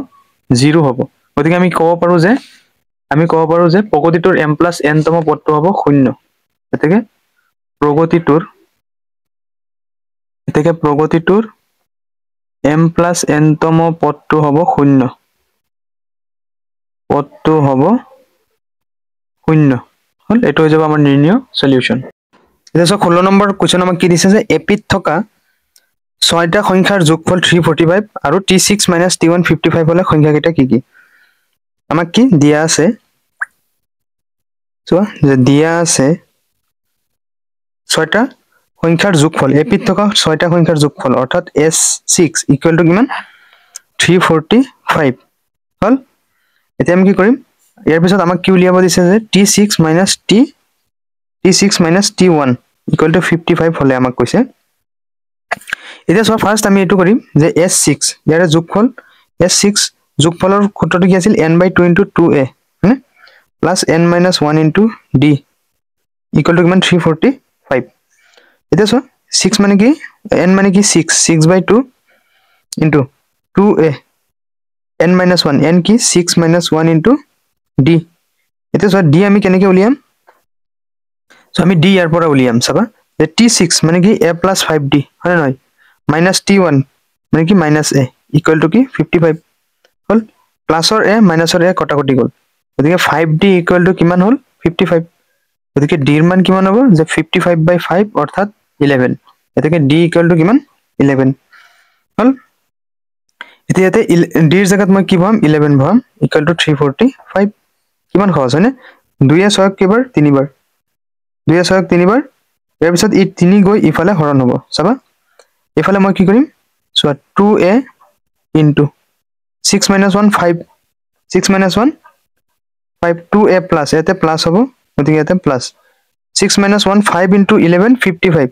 0 হ'ব গতিকে আমি ক'ব পাৰো যে প্ৰগতিটোৰ m + n তম পদটো হ'ব 0 গতিকে প্ৰগতিটোৰ m + n তম পদটো হ'ব 0 পদটো হ'ব 0 হল এটো হৈ যাব আমাৰ নিৰ্ণয় সলিউশন এতিয়া 16 নম্বৰ কোৱেশ্চন আমাক কি দিছে যে এপিত থকা 6টা সংখ্যাৰ যোগফল 345 আৰু t6 - t1 55 হলে সংখ্যা কেইটা কি কি আমাক কি দিয়া আছে চোৱা যে দিয়া আছে 6টা সংখ্যাৰ যোগফল এপিত থকা 6টা সংখ্যাৰ যোগফল অৰ্থাৎ s6 = কিমান 345 হল এতিয়া আমি কি কৰিম ইয়াৰ পিছত আমাক কি উলিয়াব দিছে যে t6 - t1 = 55 হলে আমাক কৈছে এতিয়া চোৱা ফাৰ্স্ট আমি এটো কৰিম যে s6 ইয়াৰে যোগফল s6 যোগফলৰ সূত্ৰটো কি আছিল n/2 * 2a হয়নে প্লাস n - 1 * d = কিমান 345 এতিয়া চোৱা 6 মানে কি n মানে কি 6/2 * 2a n - 1 n কি 6 - 1 * d এতিয়া চোৱা d আমি কেনেকৈ উলিয়াম সো আমি d ইয়াৰ পৰা উলিয়াম চাবা যে t6 মানে কি a + 5d হয় নহয় -t1 মানে কি -a = কি 55 হল প্লাসৰ a মাইনাসৰ a কটাকটি গল গতিকে 5d = কিমান হল 55 গতিকে d এর মান কিমান হ'ব যে 55/5 অৰ্থাৎ 11 গতিকে d = কিমান 11 হল এতিয়া ইয়াতে d এর জায়গাত মই কি ভৰাম 11 ভৰাম = 345 কিমান সহজ হয়নে 2 এ 6 কেইবাৰ 3 বাৰ 2 এ 6 3 বাৰ ইয়াৰ পিছত ই 3 গৈ ইফালে হৰণ হ'ব চাবা ইফালে মই কি কৰিম সো 2a * 6 - 1 5 6 - 1 5 2a প্লাস ইয়াতে প্লাস হ'ব গতিকে ইয়াতে প্লাস 6 - 1 5 * 11 55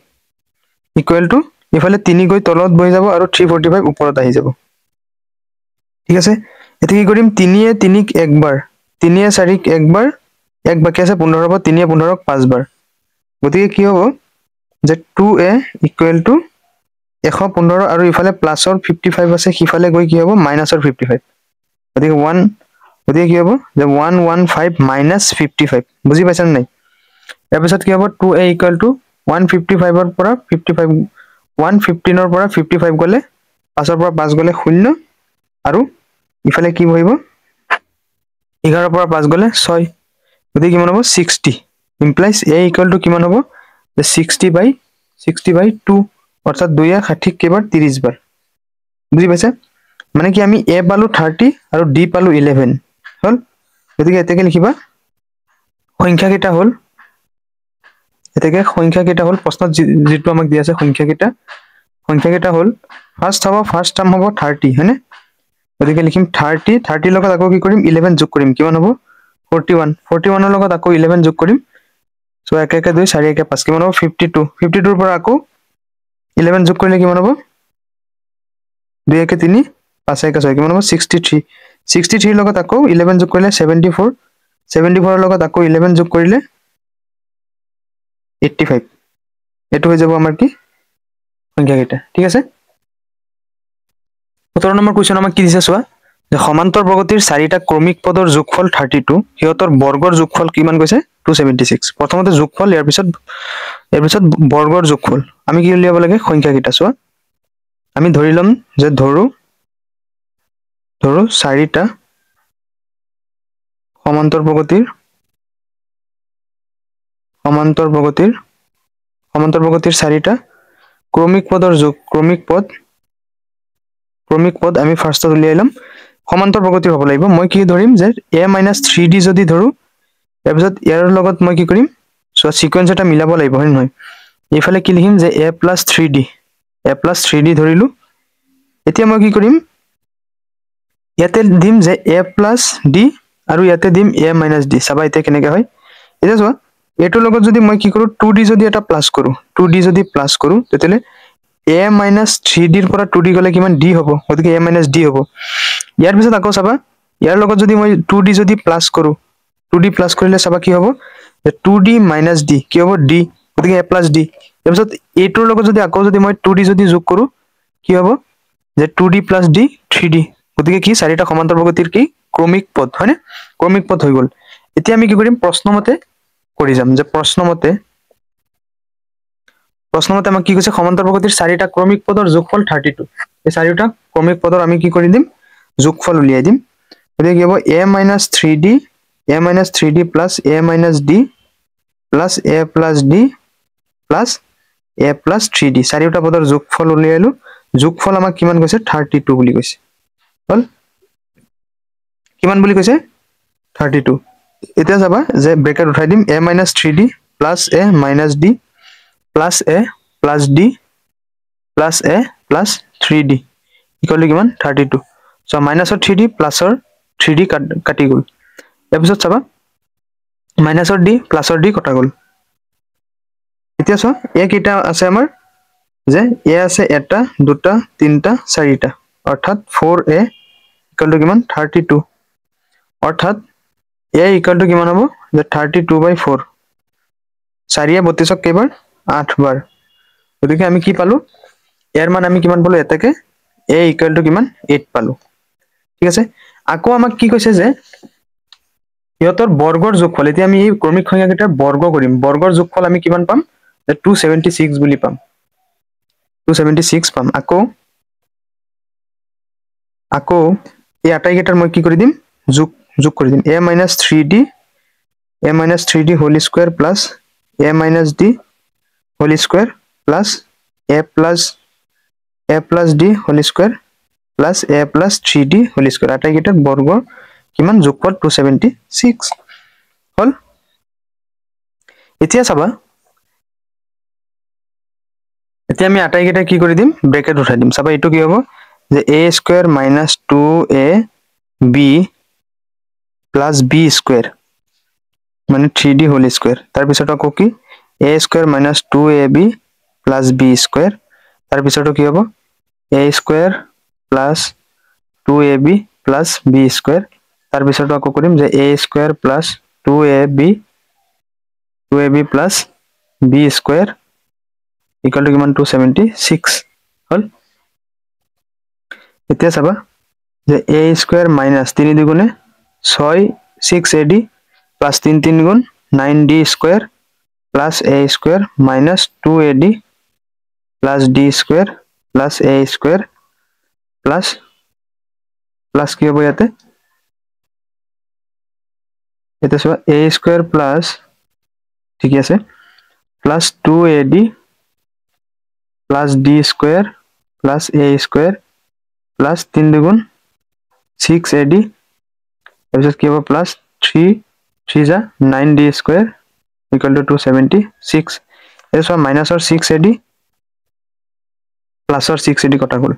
= ইফালে 3 গৈ তলত বহি যাব আৰু 345 ওপৰত আহি যাব ঠিক আছে এটা কি কৰিম 3 এ 3 ক একবাৰ 3 এ 4 ক একবাৰ এক বাকি আছে 15 হ'ব 3 এ 15 ক 5 বাৰ গতিকে কি হ'ব যে 2a = 115 আৰু ইফালে প্লাসৰ 55 আছে সিফালে গৈ কি হ'ব মাইনাসৰ 55 গতিকে 1 গতিকে কি হ'ব যে 115 - 55 বুজি পাইছা নাই ইয়াৰ পিছত কি হ'ব 2a = 155 ৰ পৰা 55 115 ৰ পৰা 55 গলে 5 ৰ পৰা 5 গলে 0 আৰু ইফালে কি বহিব 11 ৰ পৰা 5 গলে 6 গতিকে কিমান হ'ব 60 ইমপ্লাইজ a = কিমান হ'ব যে 60/2 অৰ্থাৎ 2 এ 60 কেইবাৰ 30 বাৰ বুজি পাইছা মানে কি আমি a পালো 30 আৰু d পালো 11 হল গতিকে এতেকে লিখিবা সংখ্যা কেইটা হল এতেকে সংখ্যা কেইটা হল প্ৰশ্নত যেটো আমাক দিয়া আছে সংখ্যা কেইটা হল ফাৰ্স্ট টার্ম হ'ব 30 হয়নে গতিকে লিখিম 30 লগত আকৌ কি কৰিম 11 যোগ কৰিম কিমান হ'ব 41 ৰ লগত আকৌ 11 যোগ কৰিম সো 1 1 2 4 1 5 কিমান হ'ব 52 ৰ পৰা আকৌ 11 যোগ কৰিলে কিমান হ'ব 2 1 3 5 1 6 কিমান হ'ব 63 ৰ লগত আকৌ 11 যোগ কৰিলে 74 ৰ লগত আকৌ 11 যোগ কৰিলে 85 এটো হৈ যাব আমাৰ কি সংখ্যা কেইটা ঠিক আছে 17 নম্বৰ কোৱেশ্চন আমাক কি দিছে চোৱা যে সমান্তৰ প্ৰগতিৰ চাৰিটা ক্ৰমিক পদৰ যোগফল 32 হিয়তৰ বৰ্গৰ যোগফল কিমান কৈছে 276 প্ৰথমতে যোগফল ইয়াৰ পিছত বৰ্গৰ যোগফল আমি কি উলিয়াব লাগে সংখ্যা কিটা চোৱা আমি ধৰি লম যে ধৰো চাৰিটা সমান্তৰ প্ৰগতিৰ চাৰিটা ক্ৰমিক পদ আমি ফাৰ্ষ্টত উলিয়াই লম সমান্তৰ প্ৰগতিৰ হ'ব লাগিব মই কি ধৰিম যে a - 3d যদি ধৰো ইয়াৰ পিছত ইয়াৰ লগত মই কি কৰিম সো সিকোয়েন্স এটা মিলাব লাগিব হয় নহয় এইফালে কি লিখিম যে a + 3d ধৰিলো এতিয়া মই কি কৰিম ইয়াতে দিম যে a + d আৰু ইয়াতে দিম a - d চাবা এতিয়া কেনেকৈ হয় এতিয়া চোৱা এটোৰ লগত যদি মই কি কৰো 2d যদি এটা প্লাস কৰো তেতিয়ালে a - 3d ৰ পৰা 2d গলে কিমান d হ'ব গতিকে a - d হ'ব ইয়াৰ পিছত আকৌ চাবা ইয়াৰ লগত যদি মই 2d যদি প্লাস কৰো 2d প্লাস কৰিলে চাবা কি হ'ব 2d - d কি হ'ব d গতিকে a + d ইয়াৰ পিছত এটোৰ লগত যদি আকৌ যদি মই 2d যদি যোগ কৰো কি হ'ব যে 2d + d 3d গতিকে কি চাৰিটা সমান্তৰ প্ৰগতিৰ কি ক্ৰমিক পদ হয়নে ক্ৰমিক পদ হৈ গল এতিয়া আমি কি কৰিম প্ৰশ্নমতে কৰি যাম যে প্ৰশ্নমতে আমাক কি কৈছে সমান্তৰ প্ৰগতিৰ চাৰিটা ক্ৰমিক পদৰ যোগফল 32 এই চাৰিটা ক্ৰমিক পদৰ আমি কি কৰি দিম যোগফল উলিয়াই দিম গতিকে কি হ'ব a - 3d plus a - d plus a + d plus a + 3d চাৰিটা পদৰ যোগফল উলিয়াইলো যোগফল আমাক কিমান কৈছে 32 বুলি কৈছে হল কিমান বুলি কৈছে 32 এতিয়া যাবা যে ব্ৰেকেট উঠাই দিম a - 3d plus a - d plus a plus d plus a plus 3d equal to কিমান 32 so minusৰ 3d plusৰ 3d কাটি গল ইয়াৰ পিছত চাবা minusৰ d plusৰ d কটা গল এতিয়া চোৱা এ কিটা আছে আমাৰ যে এ আছে এটা দুটা তিনটা চাৰিটা অৰ্থাৎ 4a equal to কিমান 32 অৰ্থাৎ a equal to কিমান হ'ব যে 32/4 4 32ক কেইবাৰ 8 বাৰ গতিকে আমি কি পালো ইয়াৰ মান আমি কিমান পালো এটাকে a equal to কিমান 8 পালো ঠিক আছে আকৌ আমাক কি কৈছে যে ইহতৰ বৰ্গৰ যোগফল এতিয়া আমি এই ক্ৰমিক সংখ্যা কেইটাৰ বৰ্গ কৰিম বৰ্গৰ যোগফল আমি কিমান পাম 276 বুলি পাম 276 পাম আকৌ এই আটাই কেইটাৰ মই কি কৰি দিম যোগ কৰি দিম a - 3d whole square plus a - d whole square plus a plus d whole square plus a plus 3d whole square আটাই কেইটাৰ বৰ্গ কিমান যোগফল 276 হল এতিয়া চাবা এতিয়া আমি আটাই কেইটা কি কৰি দিম ব্ৰেকেট উঠাই দিম চাবা এটো কি হ'ব যে a square minus 2ab plus b square মানে 3d whole square তাৰ পিছত আকৌ কি a square minus 2ab plus b square তাৰ পিছত কি হ'ব a square plus 2ab plus b square তাৰ পিছত আকৌ কৰিম যে a square plus 2ab plus b square equal to কিমান 276 হল এতিয়া চাবা যে a square minus 3 দুগুণে 6 6ad plus 3 3 গুণ 9d square plus a square minus 2ad plus d square plus a square plus কি হ'ব ইয়াতে এটা চোৱা a square plus ঠিক আছে plus 2ad plus d square plus a square plus 3 দুগুণ 6ad তাৰপিছত কি হ'ব plus 3 3 যা 9d square equal to 276 এটা চোৱা minusৰ 6ad plusৰ 6ad কটা গ'ল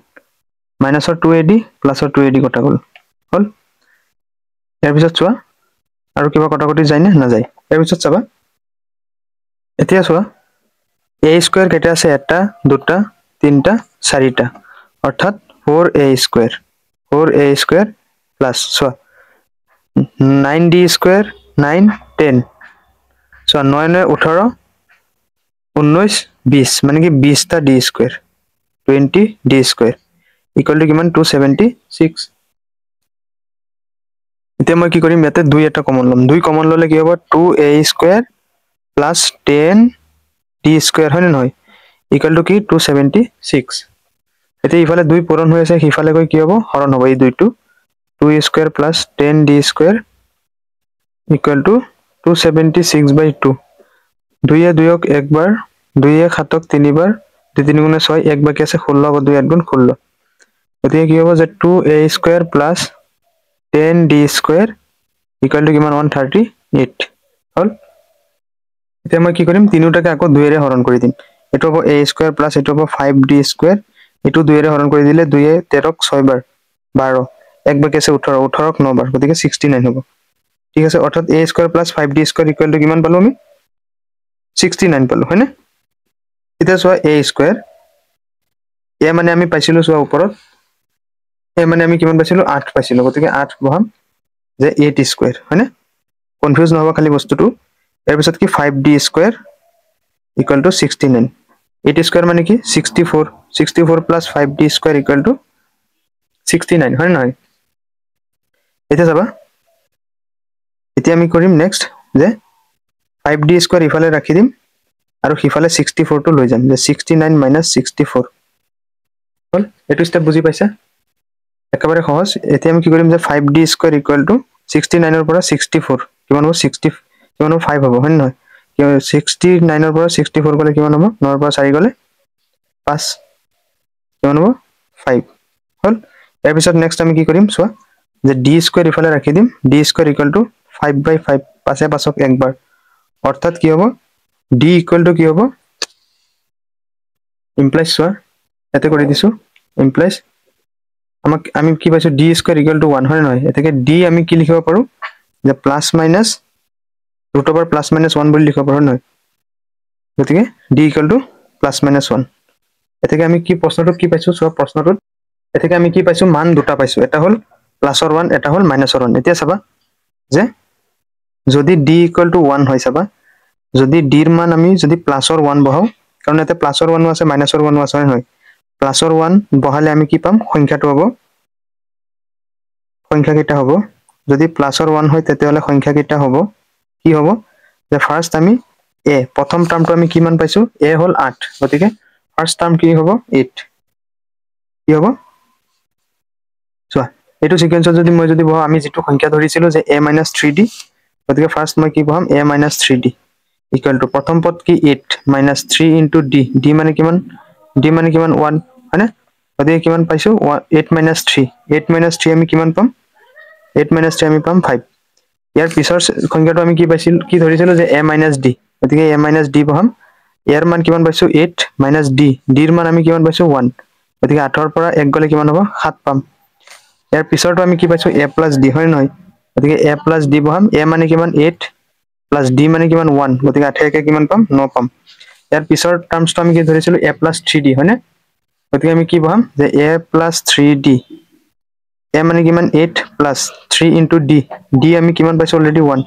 minusৰ 2ad plusৰ 2ad কটা গ'ল হল ইয়াৰ পিছত চোৱা আৰু কিবা কটাকটি যায় না নাযায় ইয়াৰ পিছত চাবা এতিয়া চোৱা a square কেটা আছে এটা দুটা তিনটা চাৰিটা অৰ্থাৎ 4a square plus চোৱা 9d square 9 10 চোৱা 9 9 18 19 20 মানে কি 20টা d square 20 d square equal to কিমান 276 এতিয়া মই কি কৰিম ইয়াতে 2 এটা কমন লম 2 কমন ললে কি হ'ব 2a square plus 10d square হয় নহয় ইকুৱেল টু কি 276 এতিয়া ইফালে 2 পূৰণ হৈ আছে হিফালে গৈ কি হ'ব হৰণ হ'ব এই 2 টো 2a square plus 10d square equal to 276/2 2 এ 2ক একবাৰ 2 এ 7ক তিনিবাৰ 2 3 গুণে 6 এক বাকি আছে 16 2 8 গুণ 16 এতিয়া কি হ'ব যে 2a square plus 10d square equal to কিমান 138 হল এতিয়া মই কি কৰিম তিনিটাকে আকৌ 2 এৰে হৰণ কৰি দিম এটো হ'ব a স্কয়াৰ প্লাস এটো হ'ব 5d স্কয়াৰ এটো 2 এৰে হৰণ কৰি দিলে 2 এ 13ক 6 বাৰ 12 এক বাকি আছে 18 18ক 9 বাৰ গতিকে 69 হ'ব ঠিক আছে অৰ্থাৎ a square plus 5d square equal to কিমান পালো আমি 69 পালো হয়নে এতিয়া সোয়া a স্কয়াৰ a মানে আমি পাইছিলো সোয়া ওপৰত a মানে আমি কিমান পাইছিলো 8 পাইছিলো গতিকে 8 বহাম যে 8 স্কয়াৰ হয়নে কনফিউজ নহবা খালি বস্তুটো এৰ পিছত কি 5d square equal to 69 8 square মানে কি 64 64 plus 5d square equal to 69 হয় নহয় এতিয়া যাবা এতিয়া আমি কৰিম নেক্সট যে 5d স্কয়াৰ ইফালে ৰাখি দিম আৰু হিফালে 64 টো লৈ যাম যে 69 - 64 হল এটো স্টেপ বুজি পাইছা একেবাৰে সহজ এতিয়া আমি কি কৰিম যে 5d স্কয়াৰ ইকুৱেল টু 69 ৰ পৰা 64 কিমান হ'ব 60 কিমান হ'ব 5 হ'ব হয় নহয় 69 ৰ পৰা 64 গলে কিমান হ'ব 9 ৰ পৰা 4 গলে 5 কিমান হ'ব 5 হল ইয়াৰ পিছত নেক্সট আমি কি কৰিম সোয়া যে d স্কয়াৰ ইফালে ৰাখি দিম d স্কয়াৰ ইকুৱেল টু 5/5 পাছে পাছক একবাৰ অৰ্থাৎ কি হ'ব d ইকুৱেল টু কি হ'ব ইমপ্লাইজ সোয়া এতে কৰি দিছো ইমপ্লাইজ আমাক আমি কি পাইছো d স্কয়াৰ ইকুৱেল টু 1 হয় নহয় এটাকে d আমি কি লিখিব পাৰো যে plus minus root over plus minus 1 বুলি লিখিব পাৰো নহয় গতিকে d equal to plus minus 1 এটাকে আমি কি প্ৰশ্নটো কি পাইছো সোয়া প্ৰশ্নটোত এটাকে আমি কি পাইছো মান দুটা পাইছো এটা হল প্লাসৰ 1 এটা হল মাইনাসৰ 1 এতিয়া চাবা যে যদি d ইকুৱেল টু 1 হয় চাবা যদি d ৰ মান আমি যদি প্লাসৰ 1 বহাও কাৰণ এতে প্লাসৰ 1 আছে মাইনাসৰ 1 আছে নহয় প্লাসৰ 1 বহালে আমি কি পাম সংখ্যাটো হ'ব সংখ্যা কেইটা হ'ব যদি প্লাসৰ 1 হয় তেতে হলে সংখ্যা কেইটা হ'ব কি হ'ব যে ফার্স্ট আমি a প্ৰথম টাৰ্মটো আমি কিমান পাইছো a হল 8 গতিকে ফাৰ্স্ট টাৰ্ম কি হ'ব 8 কি হ'ব চোৱা এটো সিকোয়েন্সত যদি মই যদি বহাও আমি যেটো সংখ্যা ধৰিছিলো যে a - 3d গতিকে ফাৰ্স্ট মই কি বহাম a - 3d ইকুৱেল টু প্ৰথম পদ কি 8 - 3 ইনটু d d মানে কিমান 1 হয়নে গতিকে কিমান পাইছো 8 - 3 8 - 3 আমি কিমান পাম 8 - 3 আমি পাম 5 ইয়াৰ পিছৰ সংখ্যাটো আমি কি পাইছিল কি ধৰিছিলো যে a - d গতিকে a - d বহাম ইয়াৰ মান কিমান পাইছো 8 - d d ৰ মান আমি কিমান পাইছো 1 গতিকে 8 ৰ পৰা 1 গলে কিমান হ'ব 7 পাম ইয়াৰ পিছৰটো আমি কি পাইছো a + d হয় নহয় গতিকে a + d বহাম a মানে কিমান 8 + d মানে কিমান 1 গতিকে 8 একে কিমান পাম 9 পাম ইয়াৰ পিছৰ টাৰ্মসটো আমি কি ধৰিছিলো a + 3d হয়নে গতিকে আমি কি বহাম যে a + 3d a মানে কিমান 8 + 3 * d d আমি কিমান পাইছো অলৰেডি 1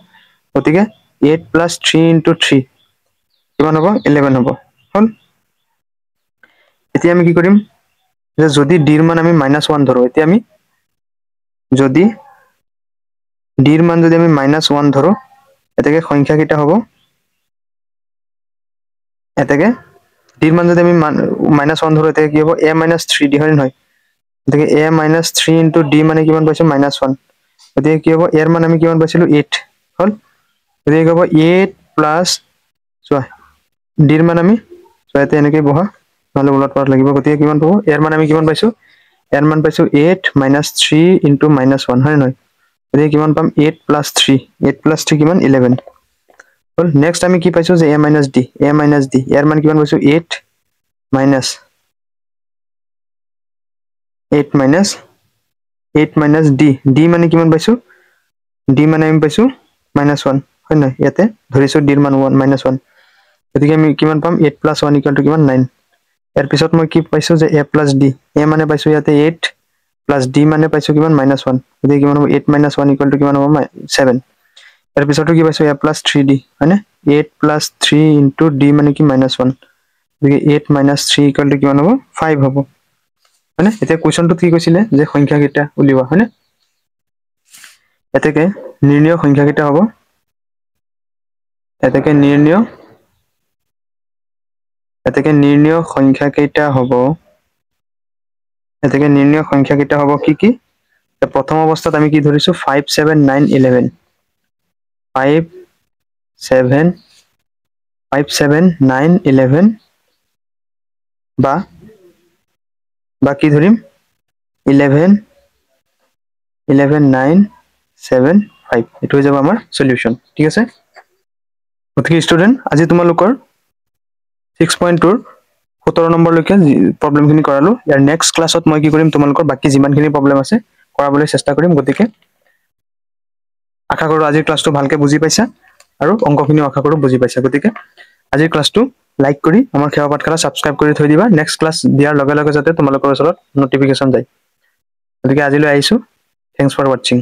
গতিকে 8 + 3 * 3 কিমান হ'ব 11 হ'ব হল এতিয়া আমি কি কৰিম যে যদি d ৰ মান আমি -1 ধৰো এতিয়া আমি যদি d ৰ মান যদি আমি -1 ধৰো এটাকে সংখ্যা কেইটা হ'ব এটাকে d ৰ মান যদি আমি -1 ধৰো এটাকে কি হ'ব a - 3d হয় নহয় গতিকে a - 3 * d মানে কিমান পাইছো -1 গতিকে কি হ'ব ইয়াৰ মান আমি কিমান পাইছিলো 8 হল গতিকে কি হ'ব 8 প্লাস চোৱা d ৰ মান আমি চোৱাতে এনেকৈ বহা নহলে উলট পালট লাগিব গতিকে কিমান পাবো ইয়াৰ মান আমি কিমান পাইছো ইয়াৰ মান পাইছো 8 - 3 * -1 হয় নহয় গতিকে কিমান পাম 8 + 3 8 + 3 কিমান 11 হল নেক্সট আমি কি পাইছো যে a - d ইয়াৰ মান কিমান পাইছো 8 - 8 - d d মানে কিমান পাইছো d মানে আমি পাইছো -1 হয় নহয় ইয়াতে ধৰিছো d ৰ মান -1 গতিকে আমি কিমান পাম 8 + 1 = কিমান 9 ইয়াৰ পিছত মই কি পাইছো যে a + d a মানে পাইছো ইয়াতে 8 + d মানে পাইছো কিমান -1 গতিকে কিমান হ'ব 8 - 1 = কিমান হ'ব 7 ইয়াৰ পিছতো কি পাইছো a + 3d হয়নে 8 + 3 * d মানে কি -1 গতিকে 8 - 3 = কিমান হ'ব 5 হ'ব হয়নে এতিয়া কোৱেশ্চনটো কি কৈছিলে যে সংখ্যা কেইটা উলিওৱা হয়নে এতেকে নিৰ্ণয় সংখ্যা কেইটা হ'ব এতেকে নিৰ্ণয় সংখ্যা কেইটা হ'ব এতেকে নিৰ্ণয় সংখ্যা কেইটা হ'ব কি প্ৰথম অৱস্থাত আমি কি ধৰিছো 5 7 9 11 5 7 9 11 বা কি ধৰিম 11 9 7 5 এটো হৈ যাব আমাৰ সলিউশন ঠিক আছে গতিকে ষ্টুডেন্ট আজি তোমালোকৰ 6.2 17 নম্বৰ লৈকে প্ৰবলেমখিনি কৰালো ইয়াৰ নেক্সট ক্লাছত মই কি কৰিম তোমালোকৰ বাকি যিমানখিনি প্ৰবলেম আছে কৰাবলৈ চেষ্টা কৰিম গতিকে আশা কৰো আজিৰ ক্লাছটো ভালকে বুজি পাইছা আৰু অংকখিনি আশা কৰো বুজি পাইছা গতিকে আজিৰ ক্লাছটো লাইক কৰি আমাৰ খেৱা পাঠখালা সাবস্ক্ৰাইব কৰি থৈ দিবা নেক্সট ক্লাছ দিয়াৰ লগে লগে যাতে তোমালোকৰ ওচৰত নটিফিকেশন যায় গতিকে আজিলৈ আহিছো থ্যাঙ্কস ফৰ ওয়াচিং